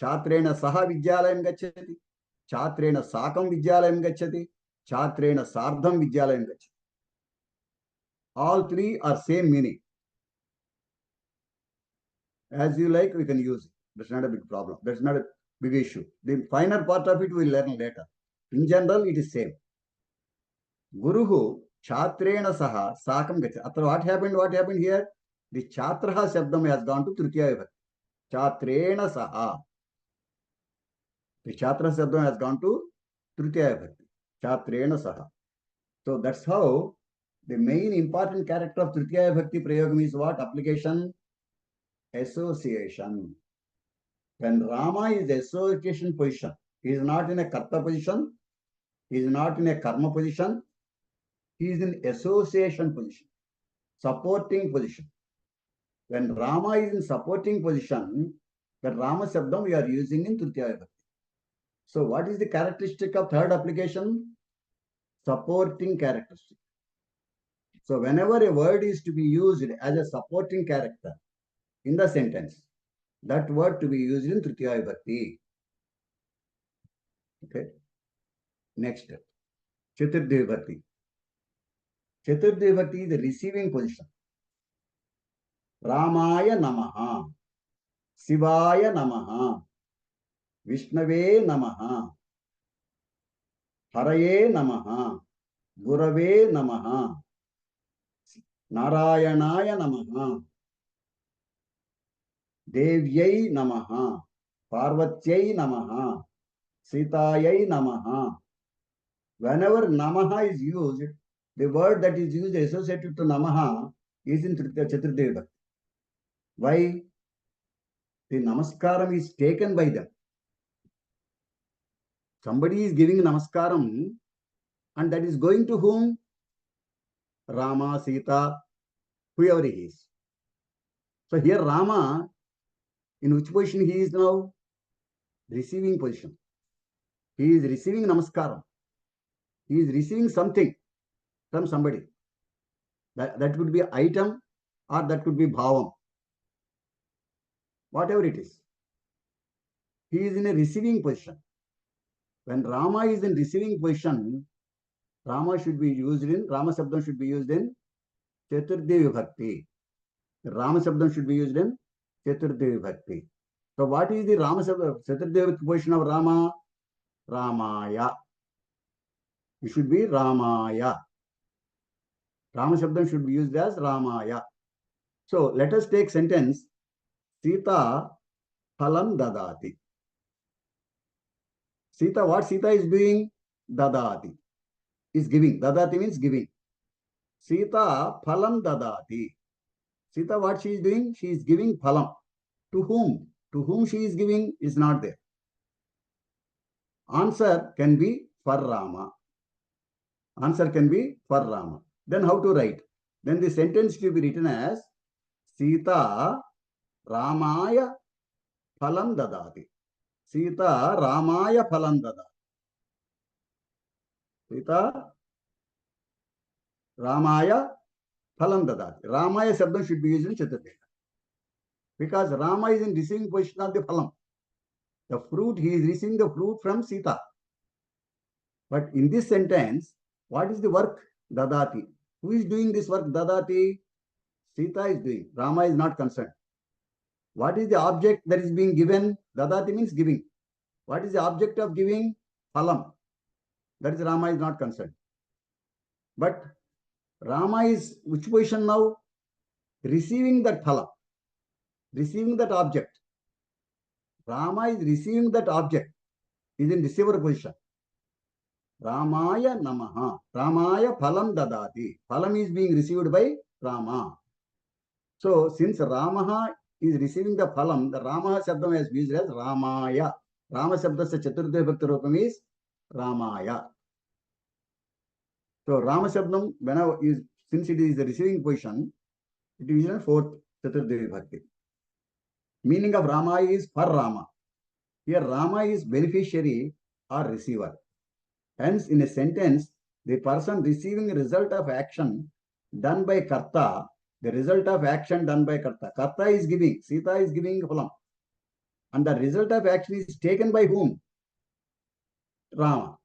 D: Chhatrena saha Vidyalayam gacchati. Chhatrena sakam Vidyalayam gacchati. Chhatrena sardham Vidyalayam gacchati. All three are same meaning. As you like, we can use it. That's not a big problem. That's not a big issue. The finer part of it we will learn later. In general, it is same. Guruhu Chhatrena saha sakam gacchati. After what happened here? The Chhatraha Shabdam has gone to Tritiya Vibhakti. Chhatrena saha. The Chhatra Shabdam has gone to Tritiya Vibhakti. Chhatrena saha. So that's how the main important character of Tritiya Vibhakti Prayogam is what? Application? Association. When Rama is association position, he is not in a karta position, he is not in a karma position, he is in association position, supporting position. When Rama is in supporting position, the Rama Shabdam we are using in Tritiya Vibhakti. So what is the characteristic of third application? Supporting characteristic. So whenever a word is to be used as a supporting character in the sentence, that word to be used in Tritiya Vibhakti. Okay. Next, Chaturthi Vibhakti. Chaturthi Vibhakti is the receiving position. Ramaya Namaha, Shivaya Namaha, Vishnave Namaha, Haraye Namaha, Gurave Namaha, Narayanaya Namaha, Devyai Namaha, Parvatyai Namaha, Sitayai Namaha. Whenever Namaha is used, the word that is used associated to Namaha is in Chaturthi Vibhakti. Why? The Namaskaram is taken by them. Somebody is giving Namaskaram and that is going to whom? Rama, Sita, whoever he is. So here Rama, in which position he is now? Receiving position. He is receiving Namaskaram. He is receiving something from somebody. That could be item or that could be bhavam. Whatever it is. He is in a receiving position. When Rama is in receiving position, Rama Shabdam should be used in Chaturthi Vibhakti. Rama Shabdam should be used in Chaturthi Vibhakti. So what is the Rama Shabdam, Chaturthi Vibhakti position of Rama? Ramaya. It should be Ramaya. Rama Shabdam should be used as Ramaya. So let us take sentence, Sita phalam dadati. Sita, what Sita is doing? Dadati. Is giving. Dadati means giving. Sita phalam dadati. Sita, what she is doing? She is giving phalam. To whom? To whom she is giving is not there. Answer can be for Rama. Answer can be for Rama. Then how to write? Then the sentence should be written as Sita Ramaya phalam dadati. Sita Ramaya phalam dadati. Sita Ramaya phalam dadati. Ramaya Shabdam should be used in Chaturthi. Because Rama is in receiving position of the phalam. The fruit, he is receiving the fruit from Sita. But in this sentence, what is the work? Dadati. Who is doing this work? Dadati. Sita is doing. Rama is not concerned. What is the object that is being given? Dadati means giving. What is the object of giving? Phalam. That is Rama is not concerned. But Rama is which position now? Receiving that phala. Receiving that object. Rama is receiving that object. Is in receiver position. Ramaya namaha. Ramaya phalam dadati. Phalam is being received by Rama. So since Rama is receiving the phalam, the Rama Shabdam has used as Ramaya. Rama Shabdasya Chaturthi Bhakti Rupam is Ramaya. So Rama Shabdam, whenever is, since it is the receiving position, it is in fourth Chaturthi Bhakti. Meaning of Rama is for Rama. Here Rama is beneficiary or receiver. Hence, in a sentence, the person receiving a result of action done by Karta, the result of action done by Karta. Karta is giving, Sita is giving phalam. And the result of action is taken by whom? Rama.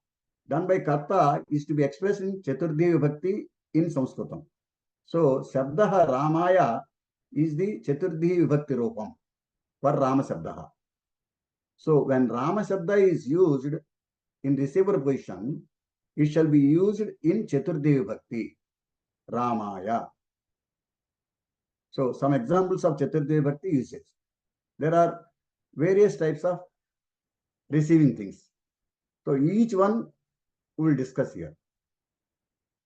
D: Done by Karta is to be expressed in Chaturthi Vibhakti in Sanskritam. So, Shabdaha Ramaya is the Chaturthi Vibhakti Rupam for Rama Shabdaha. So, when Rama Shabda is used in receiver position, it shall be used in Chaturthi Vibhakti, Ramaya. So, some examples of Chaturthi Vibhakti usage. There are various types of receiving things. So, each one we will discuss here.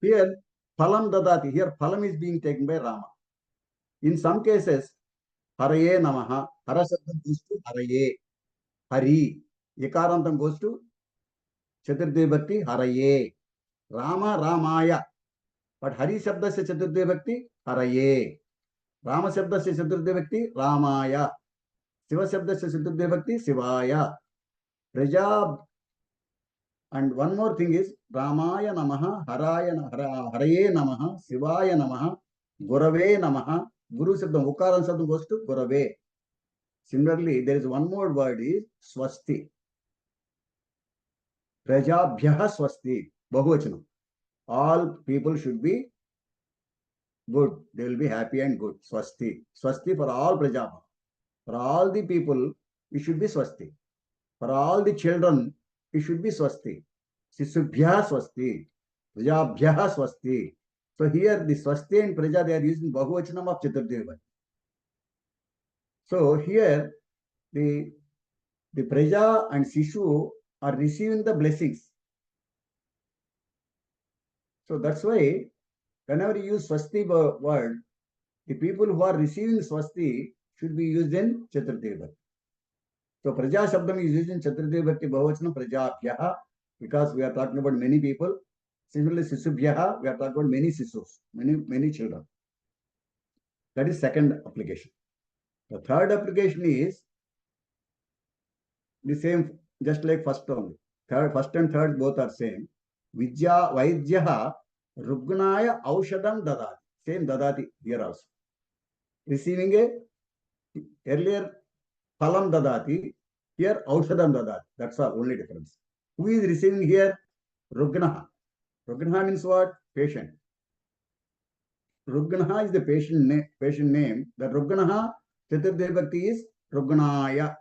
D: Here, phalam dadati. Here, phalam is being taken by Rama. In some cases, haraye namaha. Hara Shabdam goes to haraye. Hari. Yakarantam goes to Chaturthi Vibhakti, haraye. Rama, Ramaya. But Hari Shabdasya Chaturthi Vibhakti, haraye. Rama Shabdasya Chaturthi Vibhakti, Ramaya. Shiva Shabdasya Chaturthi Vibhakti, Shivaya. Praja. And one more thing is Ramaya Namaha, Haraye Namaha, Shivaya Namaha, Gurave Namaha. Guru Shabdam, Ukaran Shabdam goes to Gurave. Similarly, there is one more word is Swasti. Prajabhyaha Swasti. Bahuvachanam. All people should be good. They will be happy and good. Swasti. Swasti for all Prajabha. For all the people, it should be Swasti. For all the children, it should be Swasti. Sisubhya Swasti. Prajabhya Swasti. So here the Swasti and Praja, they are using Bahuvachanam of Chaturthi Vibhakti. So here the Praja and Sishu are receiving the blessings. So that's why whenever you use Swasti word, the people who are receiving Swasti should be used in Chaturthi Vibhakti. So Praja Shabdam is used in Chaturthi Vibhakti Bahuvachanam Prajabhyaha, because we are talking about many people. Similarly, Sisubhyaha, we are talking about many Sisus, many children. That is second application. The third application is the same, just like first only. First and third both are same. Vidya, Vaidyaha, Rugnaya, Aushadam Dadati. Same Dadati here also. Receiving a earlier Phalam Dadati, here Aushadam Dadati. That's all, only difference. Who is receiving here? Rugnaha. Rugnaha means what? Patient. Rugnaha is the patient name. The Rugnaha, Chaturthi Vibhakti is Rugnaya.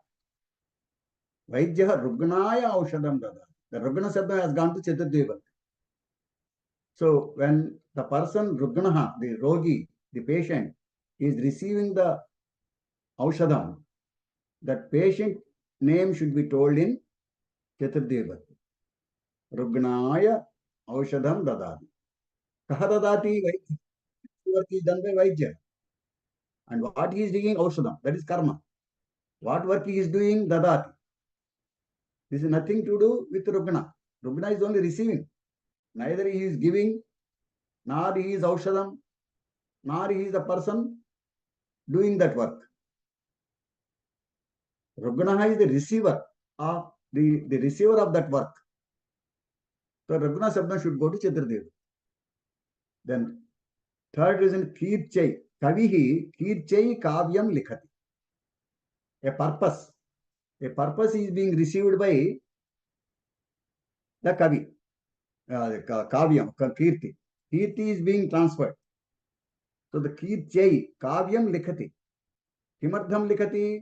D: Vaidyaha Rugnaya Aushadam Dadati. The Rugna Shabda has gone to Chaturthi Vibhakti. So when the person Rugnaha, the Rogi, the patient, is receiving the Aushadam, that patient name should be told in Chaturthi Vibhakti. Rugnaya Aushadam Dadati. Kaha Dadati? Work is done by Vaidya. And what he is doing? Aushadam. That is karma. What work he is doing? Dadati. This is nothing to do with Rugna. Rugna is only receiving. Neither he is giving, nor he is Aushadam, nor he is the person doing that work. Rugna is the receiver of the receiver of that work. So Rugna Shabda should go to Chaturthi. Then third reason, Kirchai. Kavihi Kirchai Kavyam Likhati. A purpose. A purpose is being received by the Kavi. Kavyam, Kirti. Kirti is being transferred. So the Kirchai, Kavyam Likhati. Kimardham Likhati,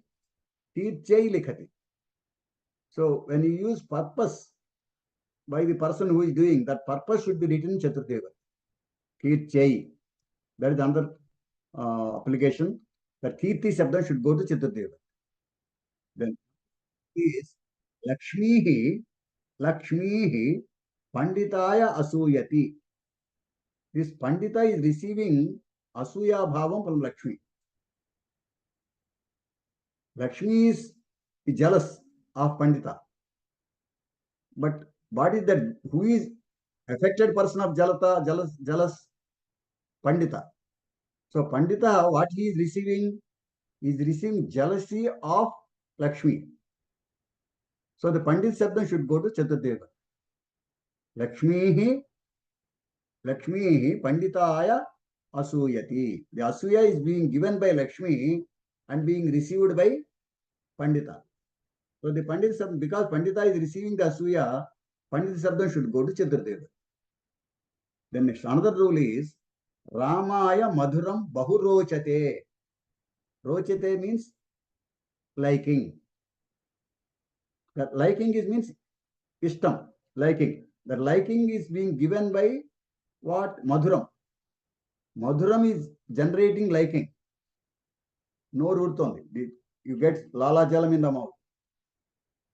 D: Kirchai Likhati. So when you use purpose by the person who is doing, that purpose should be written in Chaturthi Vibhakti. Kirchai. That is another application. That Kirti Shabda should go to Chaturthi Vibhakti. Then is Lakshmihi Panditaya Asuyati. This Pandita is receiving Asuya Bhavam from Lakshmi. Lakshmi is jealous of Pandita. But what is that? Who is affected person of jealous Pandita? So Pandita, what he is receiving jealousy of Lakshmi. So the Pandit Shabda should go to Chaturthi Vibhakti. Lakshmihi Panditaya Asuyati. The Asuya is being given by Lakshmi and being received by Pandita. So the Pandit Shabda, because Pandita is receiving the Asuya, Pandit Shabda should go to Chaturthi Vibhakti. Then next, another rule is Ramaya Madhuram Bahurochate. Rochate means liking. That liking is means ishtam, liking. That liking is being given by what? Madhuram. Madhuram is generating liking. No root only. You get lala jalam in the mouth.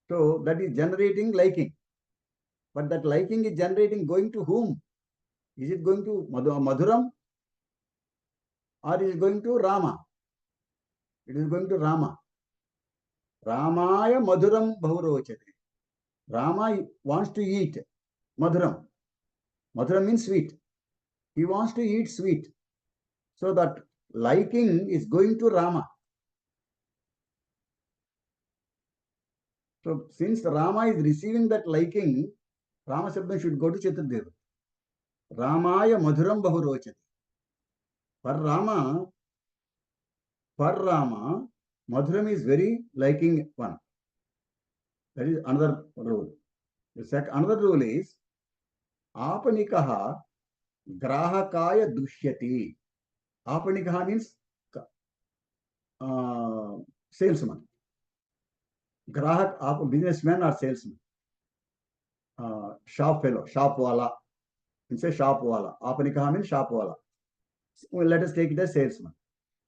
D: So that is generating liking. But that liking is generating going to whom? Is it going to Madhuram? Or is it going to Rama? It is going to Rama. Ramaya Madhuram Bahurochate. Rama wants to eat Madhuram. Madhuram means sweet. He wants to eat sweet. So that liking is going to Rama. So since Rama is receiving that liking, Rama Shabda should go to Chaturthi. Ramaya Madhuram Bahurochate. For Rama, Madhuram is very liking one. That is another rule. Another rule is Apanikaha Grahakaya Dushyati. Apanikaha means salesman. Grahak, businessman or salesman. Shop fellow, shop wala. You say shop wala. Apanikaha means shop wala. Well, let us take it as salesman.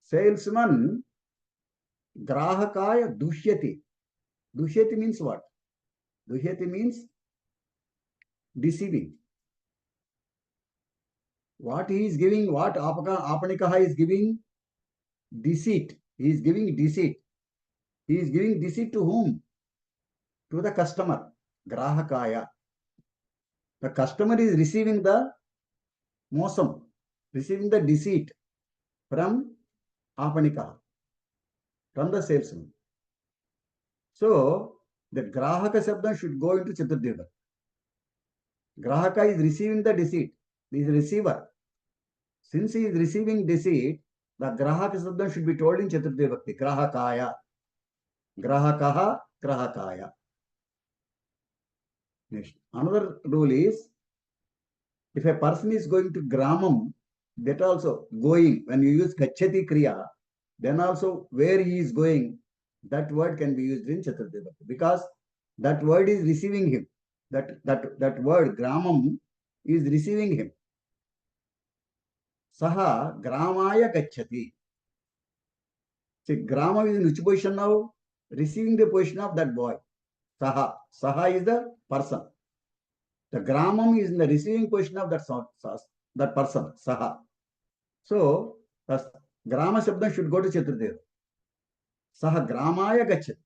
D: Salesman Grahakaya Dushyati. Dushyati means what? Dushyati means deceiving. What he is giving, what Apanikaha is giving? Deceit. He is giving deceit. He is giving deceit to whom? To the customer. Grahakaya. The customer is receiving the mosam, receiving the deceit from Apanikaha, from the salesman. So, the Grahaka Shabda should go into Chaturthi Vibhakti. Grahaka is receiving the deceit. He is a receiver. Since he is receiving deceit, the Grahaka Shabda should be told in Chaturthi Vibhakti. Grahakaya. Grahakaha, Grahakaya. Next, another rule is, if a person is going to Gramam, that also going, when you use Gacchati Kriya, then also where he is going, that word can be used in Chaturthi Vibhakti, because that word is receiving him. That word, Gramam, is receiving him. Saha Gramaya Gacchati. See, Grama is in which position now? Receiving the position of that boy. Saha. Saha is the person. The Gramam is in the receiving position of that person. Saha. So, the Grama Shabda should go to Chaturthi. Saha Gramaya Gacchati.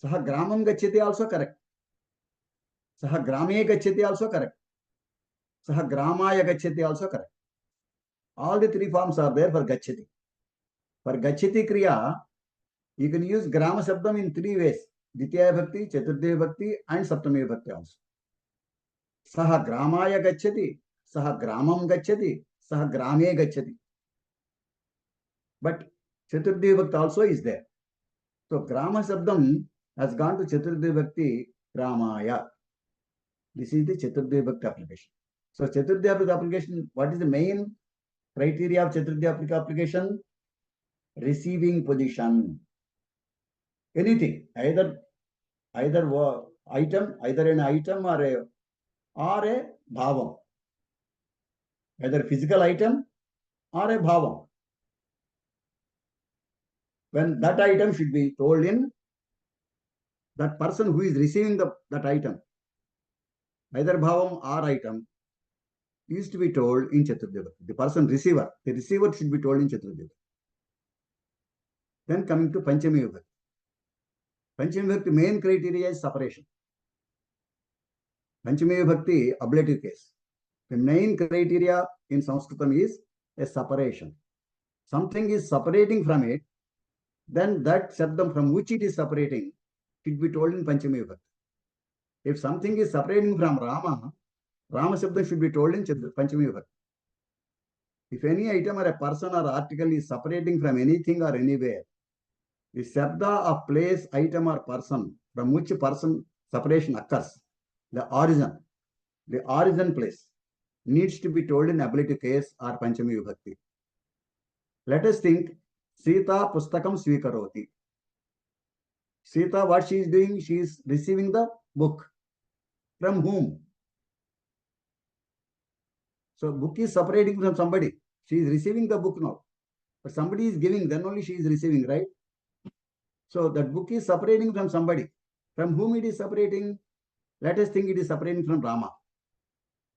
D: Saha Gramam Gacchati also correct. Saha Grame Gacchati also correct. Saha Gramaya Gacchati also correct. All the three forms are there for Gacchati. For Gacchati Kriya, you can use Grama Shabdam in three ways. Ditya Bhakti, Chaturthi Bhakti, and Saptami Bhakti also. Saha Gramaya Gacchati, Saha Gramam Gacchati, Saha Grame Gacchati. But Chaturthi Bhakti also is there. So Grama Shabdam has gone to Chaturthi Bhakti Gramaya. This is the Chaturthi Bhakti application. So Chaturthi Bhakti application, what is the main criteria of Chaturthya application, receiving position. Anything, either item, either an item or a bhavam. Either physical item or a bhavam. When that item should be told in that person who is receiving that item, either bhavam or item, is to be told in Chaturthya. The person receiver, the receiver should be told in Chaturthya. Then coming to Panchami Vibhakti. Panchami Vibhakti main criteria is separation. Panchami Vibhakti ablative case. The main criteria in Sanskritam is a separation. Something is separating from it, then that Shabdam from which it is separating should be told in Panchami Vibhakti. If something is separating from Rama, Rama Shabdam should be told in Panchami Vibhakti. If any item or a person or article is separating from anything or anywhere, the Shabda of place, item or person from which person separation occurs, the origin place needs to be told in ablative case or Panchami Vibhakti. Let us think, Sita Pustakam Svikaroti. Sita, what she is doing? She is receiving the book. From whom? So book is separating from somebody. She is receiving the book now. But somebody is giving, then only she is receiving, right? So that book is separating from somebody. From whom it is separating? Let us think it is separating from Rama.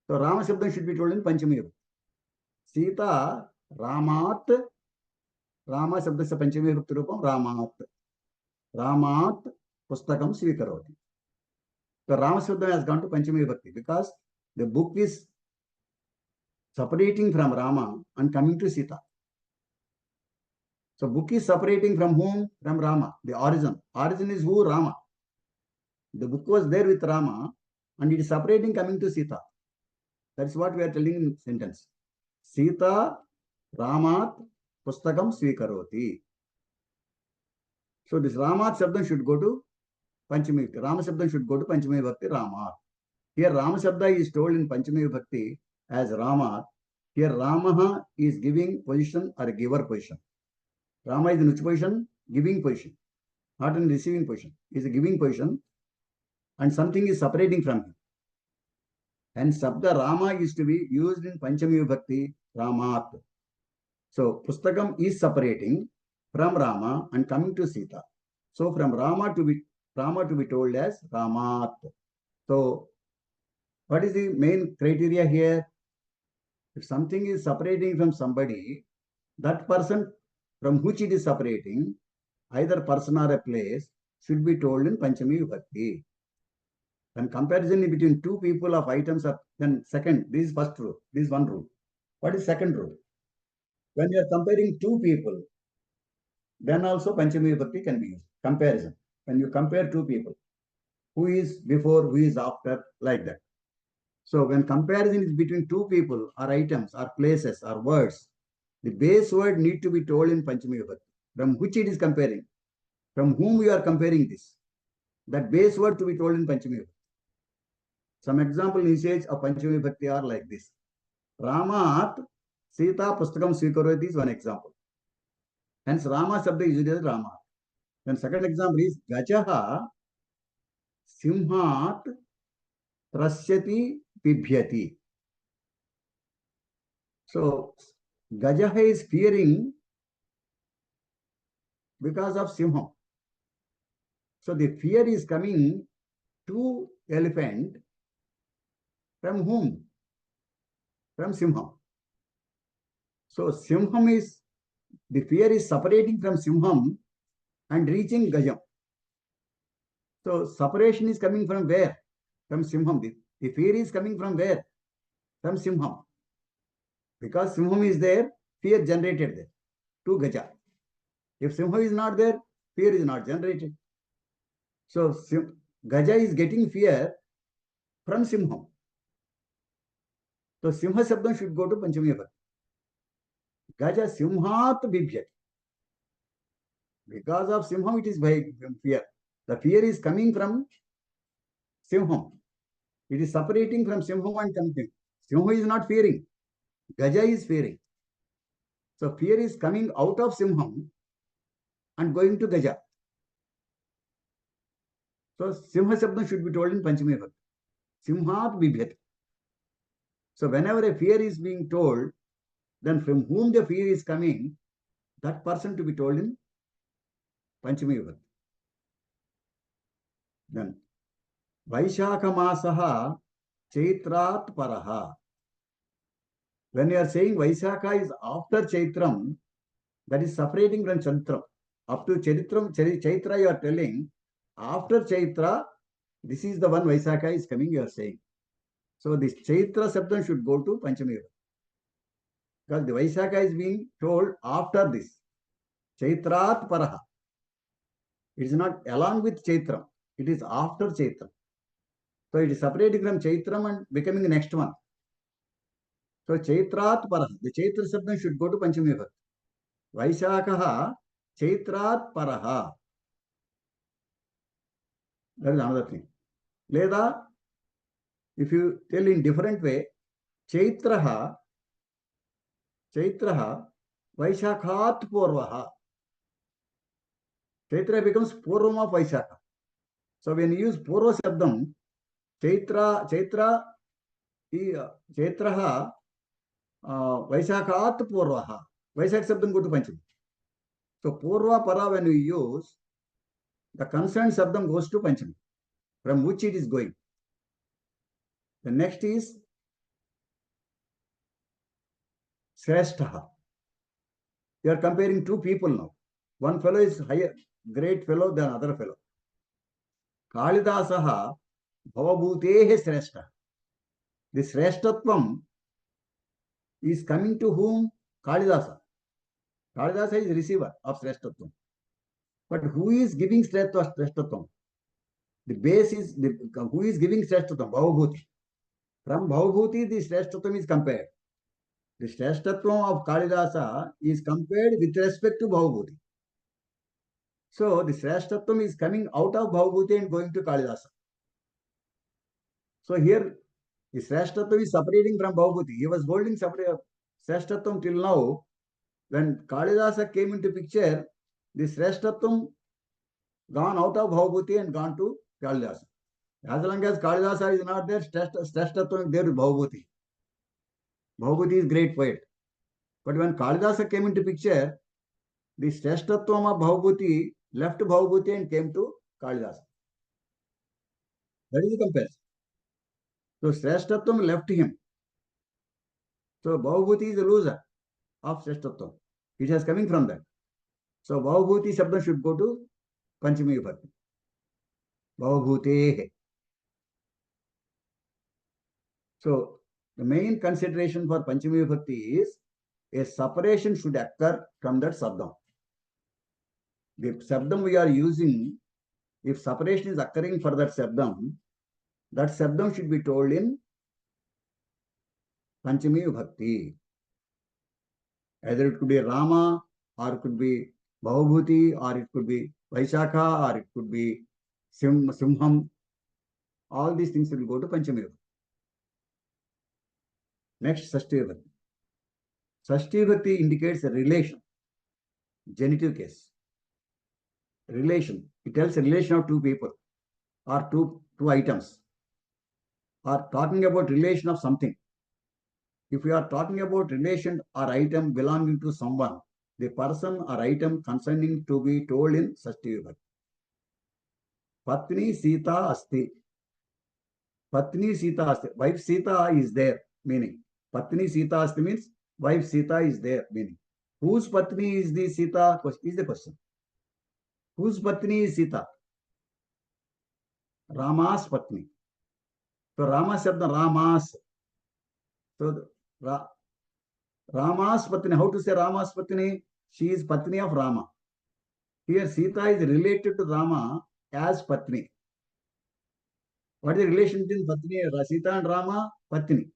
D: So Rama Shabdam should be told in Panchami Vibhakti. Sita Ramat, Rama Shabdasya Panchami Vibhakti Rupam Ramat Pustakam Svikaroti. So Rama Shabdam has gone to Panchami Vibhakti because the book is separating from Rama and coming to Sita. So book is separating from whom? From Rama, the origin. Origin is who? Rama. The book was there with Rama and it is separating coming to Sita. That is what we are telling in sentence. Sita Ramat Pustakam Svikaroti. So this Ramat Shabdam should go to Panchami Vibhakti. Rama Shabdam should go to Panchami Vibhakti Ramat. Here Rama Shabda is told in Panchami Vibhakti as Ramat. Here Ramaha is giving position or giver position. Rama is in which position? Giving position. Not in receiving position. He is a giving position and something is separating from him. And Sabda Rama is to be used in Panchami Vibhakti Ramat. So Pustakam is separating from Rama and coming to Sita. So from Rama to be told as Ramat. So what is the main criteria here? If something is separating from somebody, that person from which it is separating, either person or a place, should be told in Panchami Vibhakti. When comparison between two people of items are, then second, this is first rule, this is one rule. What is second rule? When you are comparing two people, then also Panchami Vibhakti can be used. Comparison. When you compare two people, who is before, who is after, like that. So when comparison is between two people or items or places or words, the base word need to be told in Panchami Vibhakti. From which it is comparing, from whom you are comparing this, that base word to be told in Panchami Vibhakti. Some example usage of Panchami Vibhakti are like this. Ramat Sita Pustakam Svikaroti is one example. Hence Rama Shabda is used as Rama. Then second example is Gajaha Simhat Trasyati Pibhyati. So Gajaha is fearing because of Simha. So the fear is coming to elephant from whom? From Simha. So Simham is, the fear is separating from Simham and reaching Gajam. So separation is coming from where? From Simham. The fear is coming from where? From Simham. Because Simham is there, fear generated there to Gaja. If Simha is not there, fear is not generated. So Gaja is getting fear from Simham. So Simha Shabdam should go to Panchami Vibhakti. Gaja Simhat Bibhyati. Because of Simham it is fear. The fear is coming from Simham. It is separating from Simham and coming. Simha is not fearing. Gaja is fearing. So fear is coming out of Simham and going to Gaja. So Simha Shabdam should be told in Panchami Vibhakti. Simhat Bibhyat. So whenever a fear is being told, then from whom the fear is coming, that person to be told in Panchami Vibhakti. Then Vaishakha Masaha Chaitrat Paraha. When you are saying Vaishakha is after Chaitram, that is separating from Chaitram. Up to Chaitra you are telling, after Chaitra, this is the one Vaishakha is coming, you are saying. So this Chaitra Sabdam should go to Panchami. Because the Vaishakha is being told after this. Chaitrat Paraha. It is not along with Chaitram. It is after Chaitram. So it is separating from Chaitram and becoming the next one. So Chaitrat Paraha. The Chaitra Sabdam should go to Panchami Vibhakti. Vaishakha Chaitrat Paraha. That is another thing. Leda, if you tell in different way, Chaitraha Vaishakhat Purvaha. Chaitra becomes Purvam of Vaishakha. So when you use Purva Sabdam, Chaitraha Vaishakhat Purvaha. Vaishakha Sabdam go to Panchami. So Purva Para when we use, the concerned Sabdam goes to Panchami, from which it is going. The next is Shrestha. You are comparing two people now. One fellow is higher, great fellow than other fellow. Kalidasaha Bhavabhutehe Shrestha. The Shreshtatvam is coming to whom? Kalidasa. Kalidasa is receiver of Shreshtatvam. But who is giving Shreshtatvam? The base is, who is giving Shreshtatvam? Bhavabhuti. From Bhavabhuti, the Shreshtatvam is compared. The Shreshtatvam of Kalidasa is compared with respect to Bhavabhuti. So the Shreshtatvam is coming out of Bhavabhuti and going to Kalidasa. So here the Shreshtatvam is separating from Bhavabhuti. He was holding separate Shreshtatvam till now. When Kalidasa came into picture, the Shreshtatvam gone out of Bhavabhuti and gone to Kalidasa. As long as Kalidasa is not there, Shreshtatvam is there with Bhavabhuti. Bhavabhuti is great poet. But when Kalidasa came into picture, the Shreshtatvam of Bhavabhuti left Bhavabhuti and came to Kalidasa. That is the comparison. So Shreshtatvam left him. So Bhavabhuti is a loser of Shreshtatvam. It is coming from that. So Bhavabhuti Shabdam should go to Panchami Vibhakti. Bhavabhutehe. So the main consideration for Panchami Vibhakti is a separation should occur from that Sabdam. The Sabdam we are using, if separation is occurring for that Sabdam should be told in Panchami Vibhakti. Either it could be Rama, or it could be Bhavabhuti, or it could be Vaishakha, or it could be Simham. All these things will go to Panchami Vibhakti. Next, Sashti Vibhakti. Sashti Vibhakti indicates a relation, genitive case. Relation. It tells a relation of two people or two items. Or talking about relation of something. If we are talking about relation or item belonging to someone, the person or item concerning to be told in Sashti Vibhakti. Patni Sita Asti. Patni Sita Asti. Wife Sita is there, meaning. Patni Sita Asti means wife Sita is there, meaning. Whose Patni is the Sita? Is the question. Whose Patni is Sita? Rama's Patni. So Rama Shabda Ramas. So Rama's Patni. How to say Rama's Patni? She is Patni of Rama. Here Sita is related to Rama as Patni. What is the relation between Patni, Sita and Rama? Patni.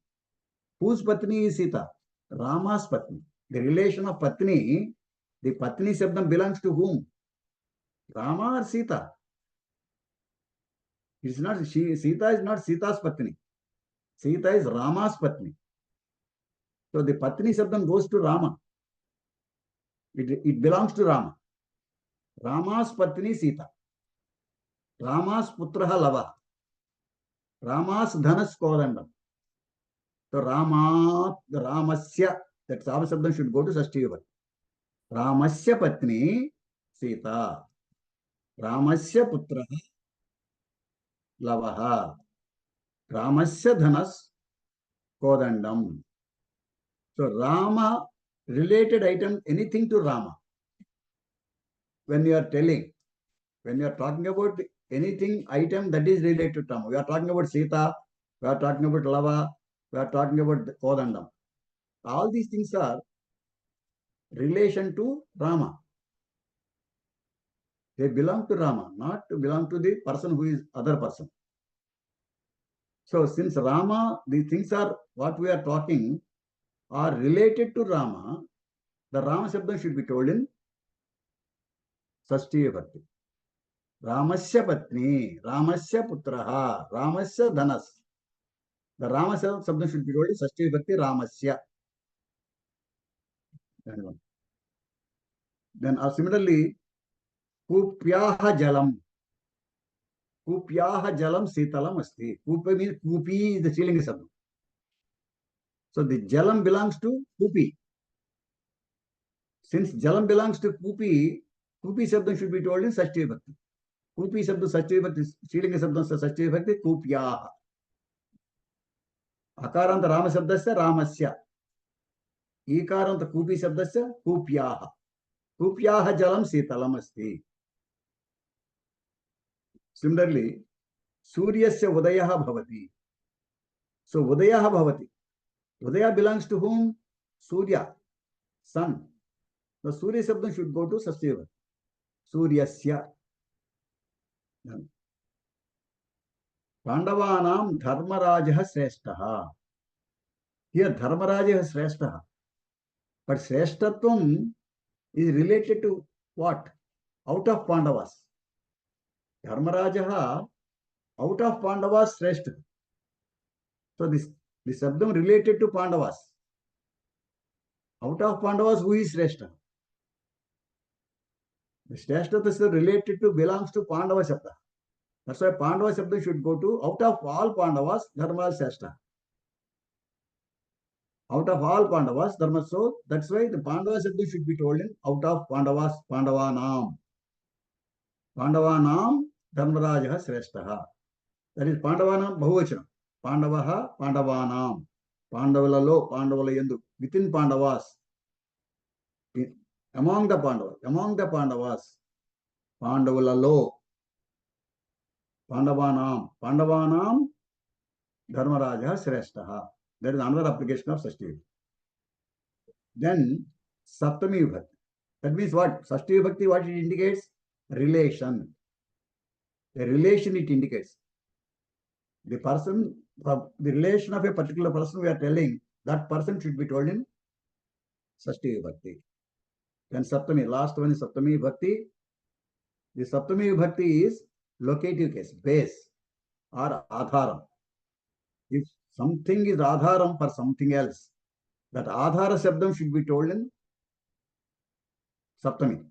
D: Whose Patni is Sita? Rama's Patni. The relation of Patni, the Patni Shabdam belongs to whom? Rama or Sita? It's not, Sita is not Sita's Patni. Sita is Rama's Patni. So the Patni Shabdam goes to Rama. It belongs to Rama. Rama's Patni Sita. Rama's Putraha Lava. Rama's Dhanas Kodandam. So Ramasya, that Sama Sabdam should go to Sashti Vibhakti. Ramasya Patni Sita. Ramasya Putraha Lavaha. Ramasya Dhanas Kodandam. So Rama related item, anything to Rama. When you are telling, when you are talking about anything item that is related to Rama, we are talking about Sita, we are talking about Lava, we are talking about Kodandam. All these things are relation to Rama. They belong to Rama, not to belong to the person who is other person. So since Rama, these things are what we are talking are related to Rama, the Rama Shabdam should be told in Sashti Vibhakti. Ramasya Patni, Ramasya Putraha, Ramasya Dhanas. The Rama Shabdam should be told in Sashti Vibhakti Ramasya. Then similarly, Kupyaha Jalam. Kupyaha Jalam Sitalam Asti. Kupa means Kupi is the Strilinga Sabdam. So the Jalam belongs to Kupi. Since Jalam belongs to Kupi, Kupi Sabdam should be told in Sashti Vibhakti. Kupi Sabdam Sashti Vibhakti, Strilinga Sabdam Sashti Vibhakti, Kupyaha. Akaranta Rama Sabdasya Ramasya. Ikaranta Kupi Sabdasya Kupyaha. Kupyaha Jalam Sitalam Asti. Similarly, Suryasya Udayaha Bhavati. So Udayaha Bhavati. Udaya belongs to whom? Surya, sun. The Surya Sabdam should go to Sashti Vibhakti. Suryasya. Pandavanam Dharmarajah Sreshtaha. Here Dharmarajah Sreshtaha. But Sreshtatvam is related to what? Out of Pandavas. Dharmarajaha out of Pandavas Sreshta. So this Sabdam related to Pandavas. Out of Pandavas, who is Sreshta? The Sreshta is related to, belongs to Pandava Sabda. That's why Pandava Sabda should go to, out of all Pandavas, Dharma Sreshta. Out of all Pandavas, Dharma, so that's why the Pandava Sabda should be told in out of Pandavas, Pandavanam. Pandavanam, Dharmarajaha Sreshtaha. That is Pandavanam Bahuvachanam. Pandavaha, Pandavanam. Pandavalalo, Pandavalandu. Within Pandavas. Among the Pandavas. Pandavalalo. Pandavanam. Pandavanam, Dharmarajaha Sreshtaha. That is another application of Sashti. Then Saptami Vibhakti. That means what? Sashti Vibhakti, what it indicates? Relation. A relation it indicates. The person, the relation of a particular person we are telling, that person should be told in Sashti Vibhakti. Then Saptami, last one is Saptami Vibhakti. The Saptami Vibhakti is locative case, base or Adharam. If something is Adharam for something else, that Adhara Shabdam should be told in Saptami.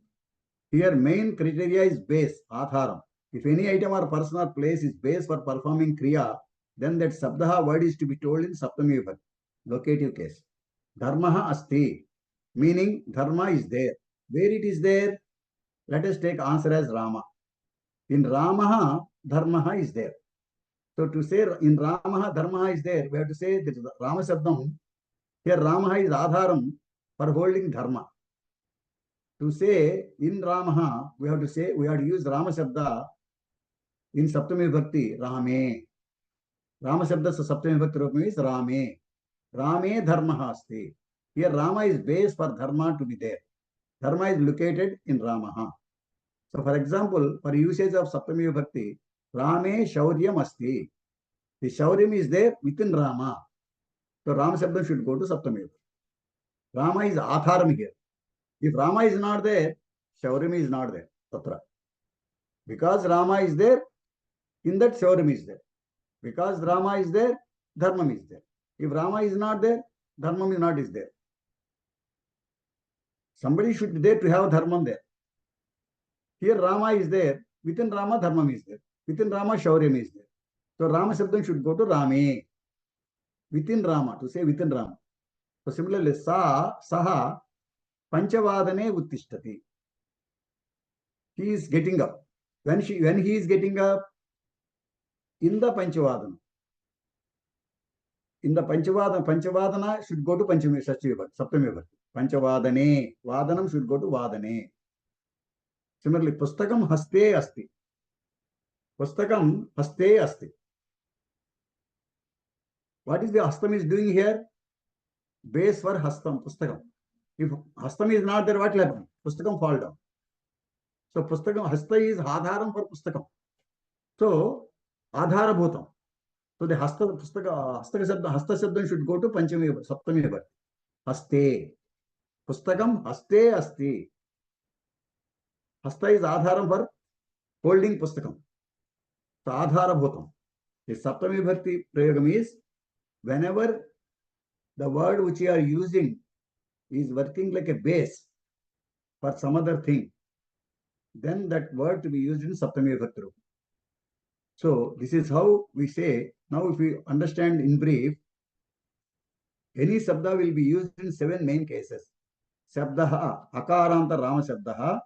D: Here main criteria is base, Adharam. If any item or person or place is base for performing Kriya, then that Sabdaha word is to be told in Saptami Vibhakti, locative case. Dharmaha Asti, meaning Dharma is there. Where it is there? Let us take answer as Rama. In Ramaha, Dharmaha is there. So to say in Ramaha, Dharmaha is there, we have to say that Rama Sabdam, here Ramaha is Adharam for holding Dharma. To say in Ramaha, we have to use Rama Sabda in Saptami Vibhakti, Rame. Rama Sabda Saptami Vibhakti Rupam is Rame. Rame Dharmaha Asti. Here Rama is base for Dharma to be there. Dharma is located in Ramaha. So for example, for usage of Saptami Vibhakti, Rame Shauryam Asti. The Shauryam is there within Rama. So Rama Sabda should go to Saptami Vibhakti. Rama is Adharam here. If Rama is not there, Shauryam is not there. Tatra. Because Rama is there, in that Shauryam is there. Because Rama is there, Dharmam is there. If Rama is not there, Dharmam is not there. Somebody should be there to have dharma there. Here Rama is there. Within Rama, dharma is there. Within Rama, shauryam is there. So Rama Shabdam should go to Rame. Within Rama, to say within Rama. So similarly, Saha, Panchavadane Uttishtati. He is getting up. When he is getting up, in the Panchavadana. In the Panchavadana should go to Panchami, Shashti Vibhakti, Saptami Vibhakti. Panchavadane, Vadanam should go to Vadane. Similarly, Pustakam Haste Asti. Pustakam Haste Asti. What is the Hastam is doing here? Base for Hastam, Pustakam. If Hastam is not there, what will happen? Pustakam fall down. So Pustakam, Hasta is Adharam for Pustakam. So Adhara Bhutam. So the Hasta Shabdam should go to Panchami, Saptami Vibhakti. Haste. Pustakam Haste Asti. Hasta is Adharam for holding Pustakam. So Adhara Bhutam. The Saptami Vibhakti Prayogam is whenever the word which you are using is working like a base for some other thing, then that word to be used in Saptami Vibhakti. So this is how we say. Now if we understand in brief, any Sabda will be used in 7 main cases. Sabdaha, Akaranta Rama Sabdaha,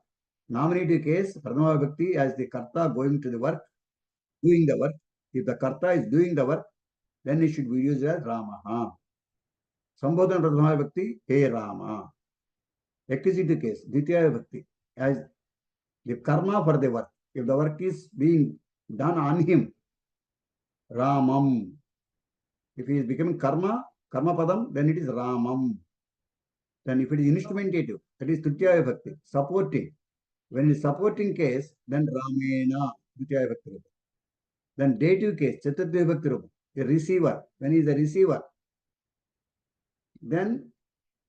D: nominative case, Pradama Vibhakti as the Karta going to the work, doing the work. If the Karta is doing the work, then it should be used as Ramaha. Sambodhana Pradama Vibhakti, Hey Rama. Acquisitive case, Ditya Vibhakti, as the karma for the work. If the work is being done on him, Ramam. If he is becoming karma padam, then it is Ramam. Then if it is instrumentative, that is Tritiya Vibhakti, supporting. When it is supporting case, then Ramena, Tritiya Vibhakti. Then dative case, Chaturthya Vibhakti, a receiver. When he is a receiver, then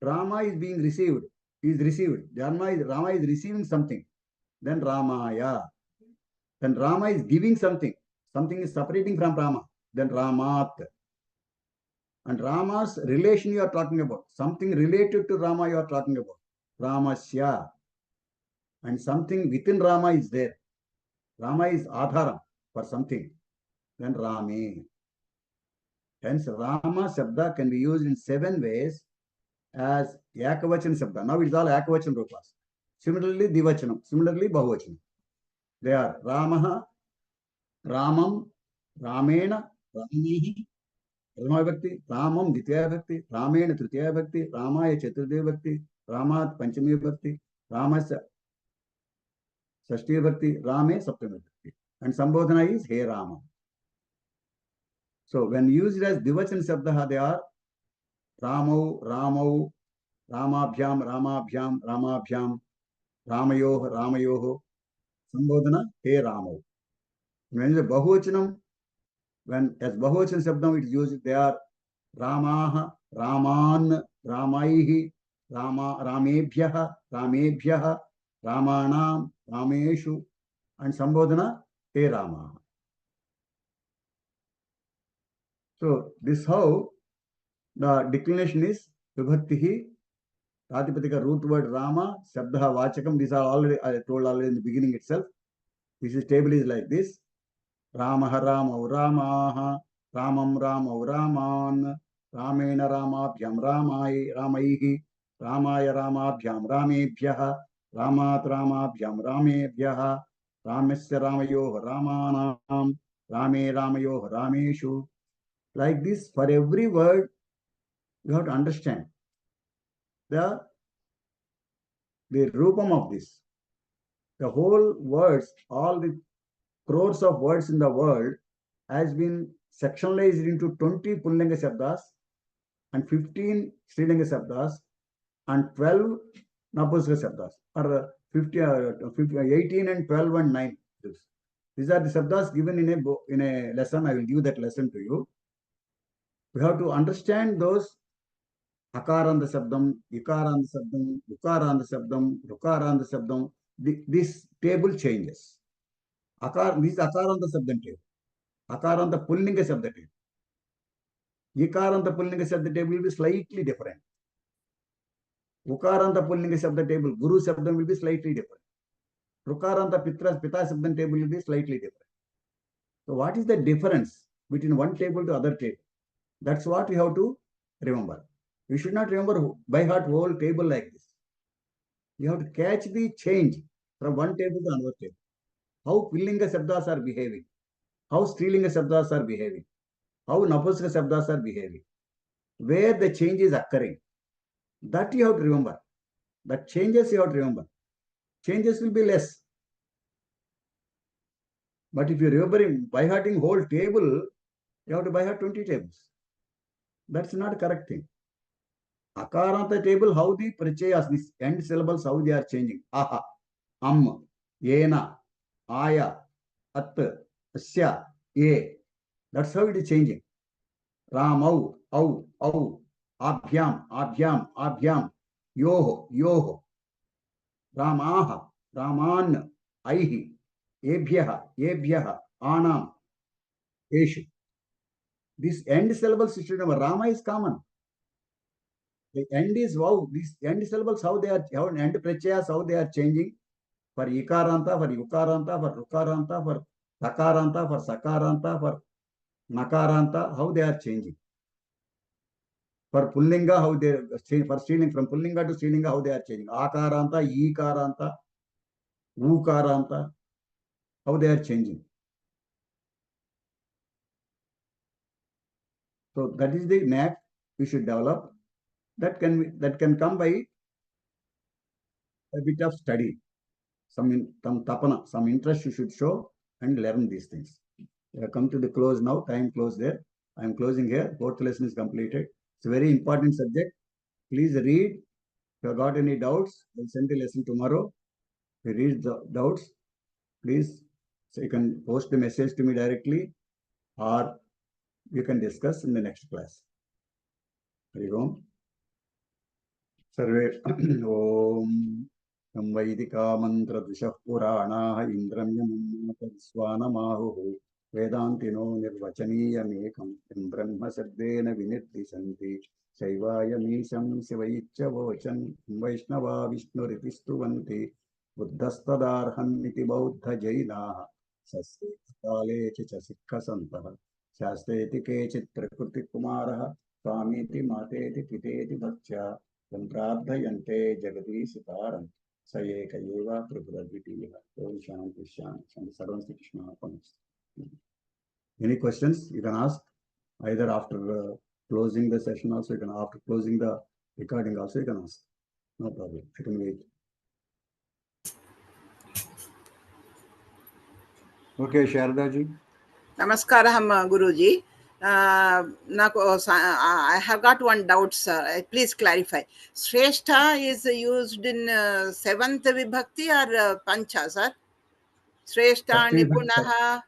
D: Rama is being received. He is received. Rama is receiving something. Then Ramaya. Then Rama is giving something. Something is separating from Rama. Then Ramat. And Rama's relation you are talking about. Something related to Rama you are talking about. Ramasya. And something within Rama is there. Rama is Adharam for something. Then Rame. Hence Rama Shabda can be used in 7 ways as Yakavachan Shabda. Now it's all Yakavachan Rupas. Similarly Divachanam. Similarly Bahuvachanam. They are Ramaha, Ramam, Ramena, Ramihi, Pradama Vibhakti, Ramam Ditya Vibhakti, Ramena Tritiya Vibhakti, Ramaya Chaturthya Vibhakti, Ramat Panchami Vibhakti, Ramasya Shashti Vibhakti, Rame Saptami Vibhakti. And Sambodhana is Hey Rama. So when used as Divachan Shabdaha, they are Ramau, Ramau, Ramabhyam, Ramabhyam, Ramabhyam, Ramayoh, Ramayoh. Sambodhana, Hey Ramo. When it is a Bahuvachanam, when as Bahuvachan Shabdam it is used, they are Ramaha, Raman, Ramaihi, Ramebhyaha, Ramebhyaha, Ramanam, Rameshu, and Sambodhana, Hey Rama. So this how the declination is Vibhaktihi, Pratipadika root word Rama, Shabdaha Vachakam. These are already I told already in the beginning itself. This is table is like this. Ramaha Ramau Ramaha, Ramam Ramau Raman, Ramena Ramabhyam Ramaihi, Ramaya Ramabhyam Ramebhyaha, Ramat Ramabhyam Ramebhyaha, Ramasya Ramayoh Ramanam, Rame Ramayoh Rameshu. Like this, for every word, you have to understand the rupam of this. The whole words, all the crores of words in the world has been sectionalized into 20 Pullinga Shabdas and 15 Strilinga Shabdas and 12 Napusaka Shabdas, or 18 and 12 and 9. These are the Shabdas given in a lesson. I will give that lesson to you. We have to understand those Akaranda Shabdam, Ikaranda Shabdam, Ukaranda Shabdam, Rukaranda Shabdam. This table changes. This Akaranda Shabdam table. Akaranda Pullinga Shabda table. Ikaranda Pullinga Shabda table will be slightly different. Ukaranta Pullinga Shabda table, Guru Shabdam will be slightly different. Rukaranta Pita Shabdam table will be slightly different. So what is the difference between one table to other table? That's what we have to remember. You should not remember by heart whole table like this. You have to catch the change from one table to another table. How Pullinga Shabdas are behaving, how Strilinga Shabdas are behaving, how Napusaka Shabdas are behaving, where the change is occurring. That you have to remember. That changes you have to remember. Changes will be less. But if you remember by hearting whole table, you have to by heart 20 tables. That's not a correct thing. Akaranta table, how the prachayas, these end syllables, how they are changing. Aha, yena, aya, at, asya, ye. That's how it is changing. Ramau, au, abhyam, yoho. Ramaha, Raman, aihi, ebhyaha, anam, eshu. This end syllables, Rama is common. The end is wow. These end syllables, how they are, how end prachayas, how they are changing for ikaranta, for ukaranta, for rukaranta, for takaranta, for sakaranta, for nakaranta, how they are changing. For pullinga, how they are changing, for Strilinga, from pullinga to Strilinga, how they are changing. Akaranta, ikaranta, ukaranta, how they are changing. So that is the knack we should develop. That can come by a bit of study, some tapana, some interest you should show and learn these things. We have come to the close now. Time close there. I am closing here. Fourth lesson is completed. It's a very important subject. Please read. If you have got any doubts, we'll send the lesson tomorrow. If you read the doubts, please, so you can post the message to me directly, or you can discuss in the next class. Hari Om. Sarve Om. Vaidica mantra dusha purana indram yamata swanamahu vedantino nirvachaniyamekam brahma saddena vinirdisanti Shaivayamisham Sivaicha vochan Vaishnava Vishnuritistuvanti Buddhastadarhan iti Bauddha Jainaha Sasya Kale Chicha Sikha Santaha Shasteti Kechit Prakriti Kumaraha Swamiti Mateti Piteti Bhaksha Yante Jagadish Taran Sayeka Yeva Prabhuradvitiya Om Shanti Shanti Sarvam Sri Krishna Arpanamastu. Any questions you can ask either after closing the session also, you can after closing the recording also you can ask. No problem. I can wait.
A: Okay, Sharda ji.
G: Namaskaram, Guruji. I have got one doubt, sir. Please clarify. Shrestha is used in 7th Vibhakti or Pancha, sir? Shrestha, Nipunaha.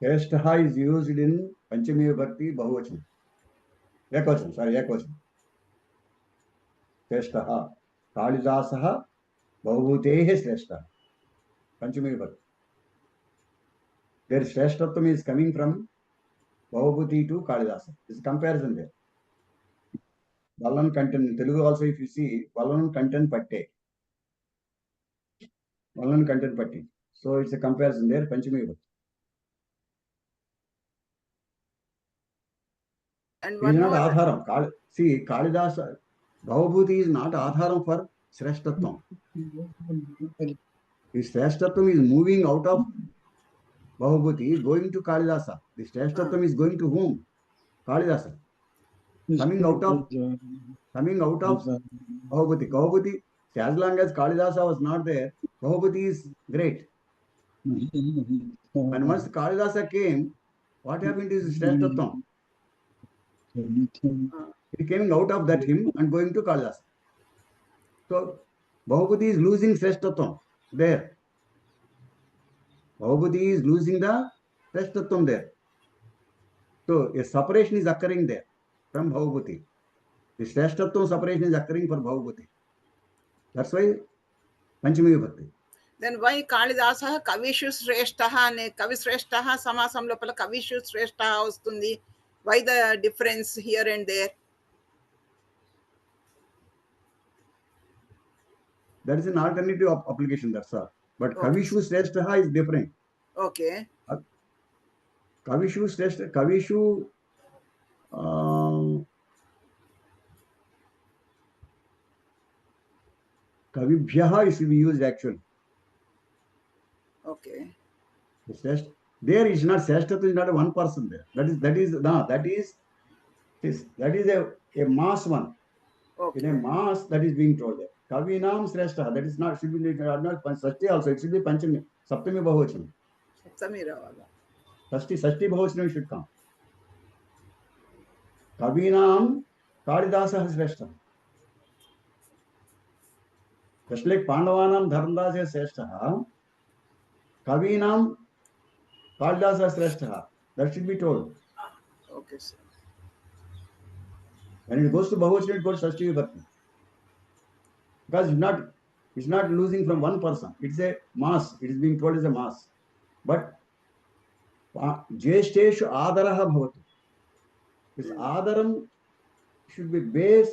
D: Shrestha is used in Panchami Vibhakti Bahuvachan. Ekvachan, sorry, Ekvachan. Shrestha. Kalidasaha Bahubhutehe Shrestha. Panchami Vibhakti. Their Shresthatvam is coming from Bahubhuti to Kalidasa. This is comparison there. Valan content, in Telugu also if you see, Valan content patte. Valan content patti. So it's a comparison there, Panchami Vibhakti.
G: And
D: it is not Adharam. See, Kalidasa, Bahubhuti is not Adharam for Shresthatvam. His Shresthatvam is moving out of Bahubhuti, going to Kalidasa. The Shresthatvam is going to whom? Kalidasa. Coming out of Bahubhuti. Bahubhuti, as long as Kalidasa was not there, Bahubhuti is great. And once Kalidasa came, what happened to his Shresthatvam? He came out of that hymn and going to Kalidasa. So, Bahubhuti is losing Shresthatvam there. Bahubhuti is losing the Shresthatvam there. So, a separation is occurring there from Bahubhuti. The Shresthatvam separation is occurring for Bahubhuti. That's why Panchami Vibhakti.
G: Then why Kalidasa Kavishu Shrestha and Kavi Shrestha Samasam Lopala Kavishu Shrestha Ostundi? Why the difference here and there?
D: That is an alternative application, that's all. But
G: Okay.
D: Kavishu Sreshtaha is different.
G: Okay.
D: Kavishu Sreshta, Kavishu, Kavibhyaha is to be used actually.
G: Okay.
D: There is not Sreshtatva is not a one person there. That is a mass one.
G: Okay.
D: In a mass that is being told there. Kavinam Sreshtaha, that is not should be not Sashti also, it should be Panchami, Saptami Bahuvachanam.
G: Saptami ravala.
D: Sashti Bahuvachanam should come. Kavinam Kalidasa Sreshtaha. Just like Pandavanam Dharmdas is Sreshtaha, Kavinam Kalidasa Sreshtaha. That should be told.
G: Okay, sir.
D: When it goes to Bahuvachanam, it goes to Sashti Vibhakti. Because it's not losing from one person. It's a mass. It is being told as a mass. But Jeshteshu Adaraha Bhavatu. This Adaram should be base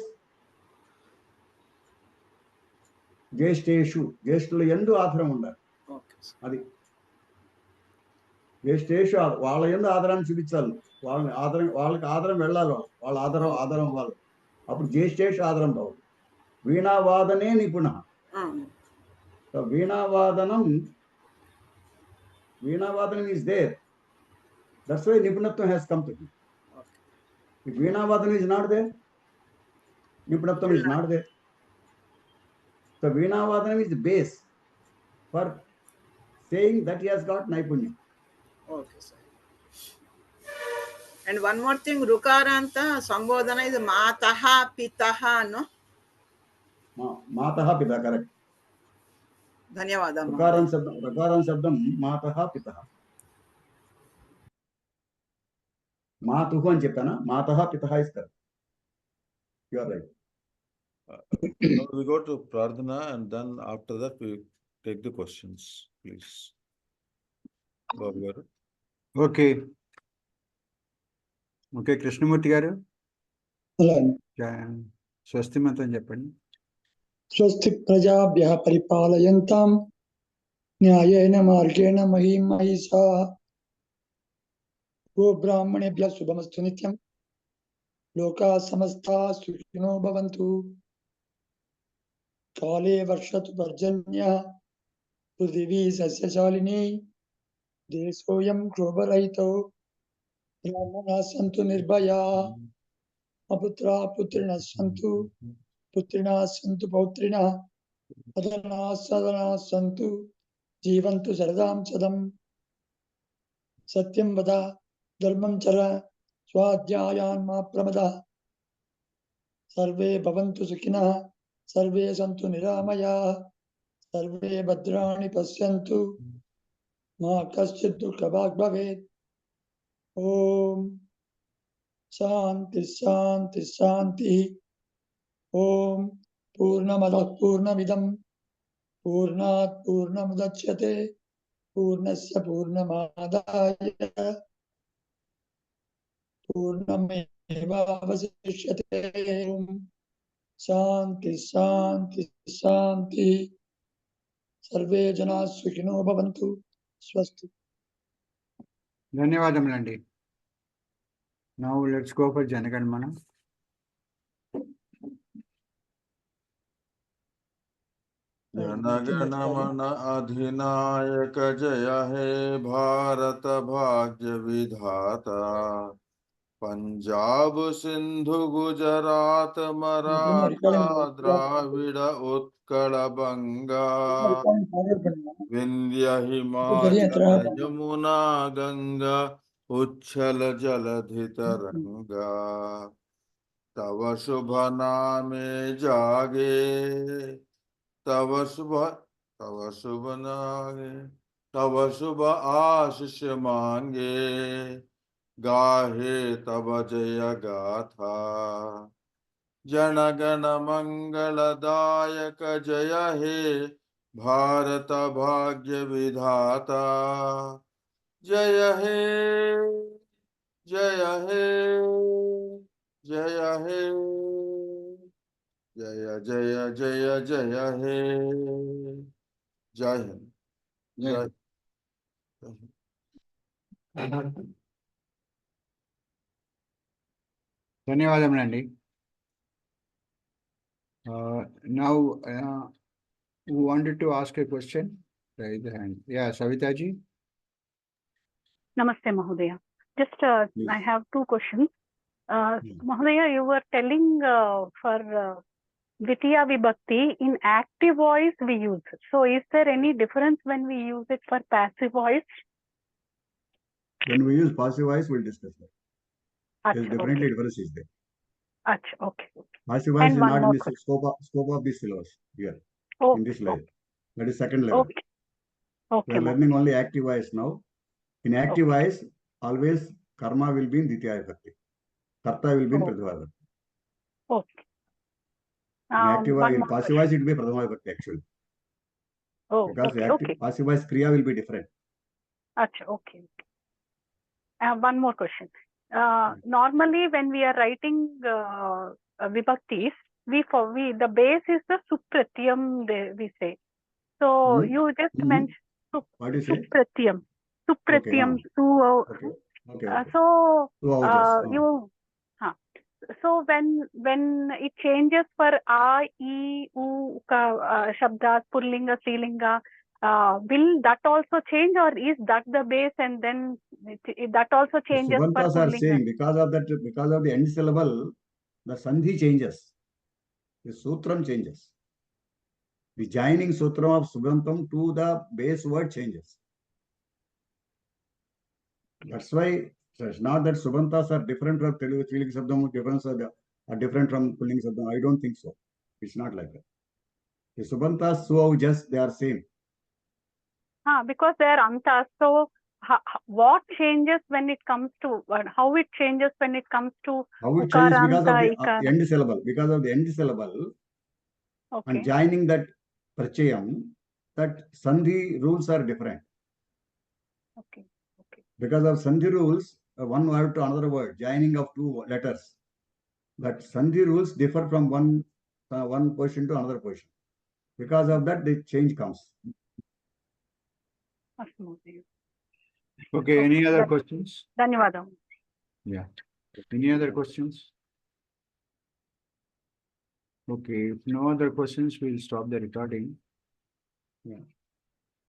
D: Jeshteshu. Jeshtulu Yendu Adaram undali.
G: Okay, sir.
D: Adi. Jeshteshu వాళ్ళ యందు ఆధారాన్ని చూపించాలి. వాళ్ళకి ఆధారం వెళ్ళాలి. వాళ్ళ ఆధారం వాళ్ళు. అప్పుడు జ్యేష్ఠేషు ఆధారం బావు. వీణావాదనే నిపుణ. So Veenavadanam is there. That's why Nipunatvam has come to him. If Veenavadanam is not there, Nipunatvam is not there. So Veenavadanam is the base for saying that he has got Naipunyam.
G: Okay, sir. And one more thing, Rukaranta Sambodhana is Mataha Pitaha, no?
D: Mataha Pita, correct.
G: Dhanyavada.
D: Rakaran Sabdam Mataha Pitaha. Matuhu అని చెప్పానా? Mataha Pitaha is correct. You are right.
B: Now we go to Pradhana and then after that we take the questions, please. Babu garu.
A: Okay. Okay, Krishnamurti garu.
C: అలాగే
A: స్వస్తి మంత్రం చెప్పండి.
C: స్వస్తి ప్రజాభ్యః పరిపాలయంతాం న్యాయేన మార్గేణ మహీం మహిషాః go బ్రాహ్మణేభ్యః శుభమస్తు నిత్యం లోకాః సమస్తాః సుఖినో భవంతు కాలే వర్షతు పర్జన్యః పృథివీ సస్యశాలినీ దేశోऽयं క్షోభరహితో బ్రాహ్మణాः సంతు నిర్భయాः అపుత్రాः పుత్రిణः సంతు పుత్రిణः సంతు పౌత్రిణः సదనాः సదనాः సంతు జీవంతు శరదాం శతం సత్యం వద ధర్మం చర స్వాధ్యాయాన్ మా ప్రమదః సర్వే భవంతు సుఖినః సర్వే సంతు నిరామయాః సర్వే భద్రాణి పశ్యంతు మా కశ్చిత్ దుఃఖభాగ్ భవేత్. ఓం శాంతి శాంతి శాంతి. ఓం పూర్ణమదః పూర్ణమిదం పూర్ణాత్ పూర్ణముదచ్యతే పూర్ణస్య పూర్ణమాదాయ పూర్ణమేవావశిష్యతే. ఓం శాంతి శాంతి శాంతి. సర్వే జనాః సుఖినో భవంతు. స్వస్తి.
A: ధన్యవాదములండి. Now let's go for Jana Gana Mana.
B: Jana Gana Mana अधिनायक जय हे भारत भाग्य विधाता पंजाब सिंधु गुजरात मराठा द्राविड उत्कल बंगा विंध्य हिमाचल यमुना गंगा उच्छल जलधि तरंगा तव शुभ नामे जागे तव शुभ नागे तव शुभ आशीष मांगे गाहे तव जय गाथा जनगण मंगलदायक जय हे भारत भाग्य विधाता जय हे जय हे जय हे Jaya Jaya Jaya Jaya He. Jai Hind.
A: Jai
B: Jai.
A: ధన్యవాదములండి. Now, who wanted to ask a question? Raise the hand. Yeah, Savitaji.
H: Namaste, Mahodaya. Just,
D: Please.
H: I have two questions.
D: Hmm.
H: Mahodaya, you were telling for Dvitiya Vibhakti, in active voice we use it. So is there any difference when we use it for passive voice?
D: When we use passive voice, we'll discuss that. There's
H: Acha,
D: definitely
H: okay.
D: difference is there.
H: Acha, okay.
D: Passive voice
H: And
D: is
H: one
D: not in
H: more
D: the
H: question.
D: scope of this syllabus here, in
H: Okay,
D: this level. That is second level.
H: okay.
D: We
H: Okay,
D: are
H: Mahodaya.
D: learning only active voice now. In active
H: Okay.
D: voice, always karma will be in Dvitiya Vibhakti. Karta will be in
H: Oh.
D: Prathama Vibhakti.
H: Okay.
D: In active voice,
H: One
D: in
H: more
D: passive
H: question.
D: voice, it will be Prathama Vibhakti actually.
H: Oh,
D: Because
H: okay,
D: active,
H: okay.
D: passive voice Kriya will be different.
H: Acha, okay. One more question. Normally, when we are writing vibhaktis, the base is the supratyam, we say. So
D: Hmm?
H: you just
D: Hmm?
H: mentioned
D: What do you say?
H: supratyam,
D: Okay, okay, okay.
H: so
D: Two avjays.
H: you, so when it changes for a, e, u, shabdas, pullinga, strilinga, will that also change, or is that the base and then that also
D: The
H: changes for
D: Subantas are
H: pullinga?
D: saying because of that, because of the end syllable, the sandhi changes. The sutram changes. The joining sutram of Subantam to the base word changes. That's why so it's not that Subantas are different from Telugu Strilinga Sabdam, are different from Pullinga Sabdam. I don't think so. It's not like that. The Subantas, just they are same.
H: Because they are antas. So what changes when it comes to, how it changes when it comes to
D: How it changes because of the
H: Ukaranta,
D: end syllable. Because of the end syllable and
H: okay.
D: joining that prachayam, that sandhi rules are different.
H: Okay. Okay.
D: Because of sandhi rules, one word to another word, joining of two letters. That sandhi rules differ from one portion to another portion. Because of that, the change comes.
A: Okay, any other questions?
H: Dhanyavadam.
A: Yeah. Any other questions? Okay, if no other questions, we'll stop the recording.
D: Yeah.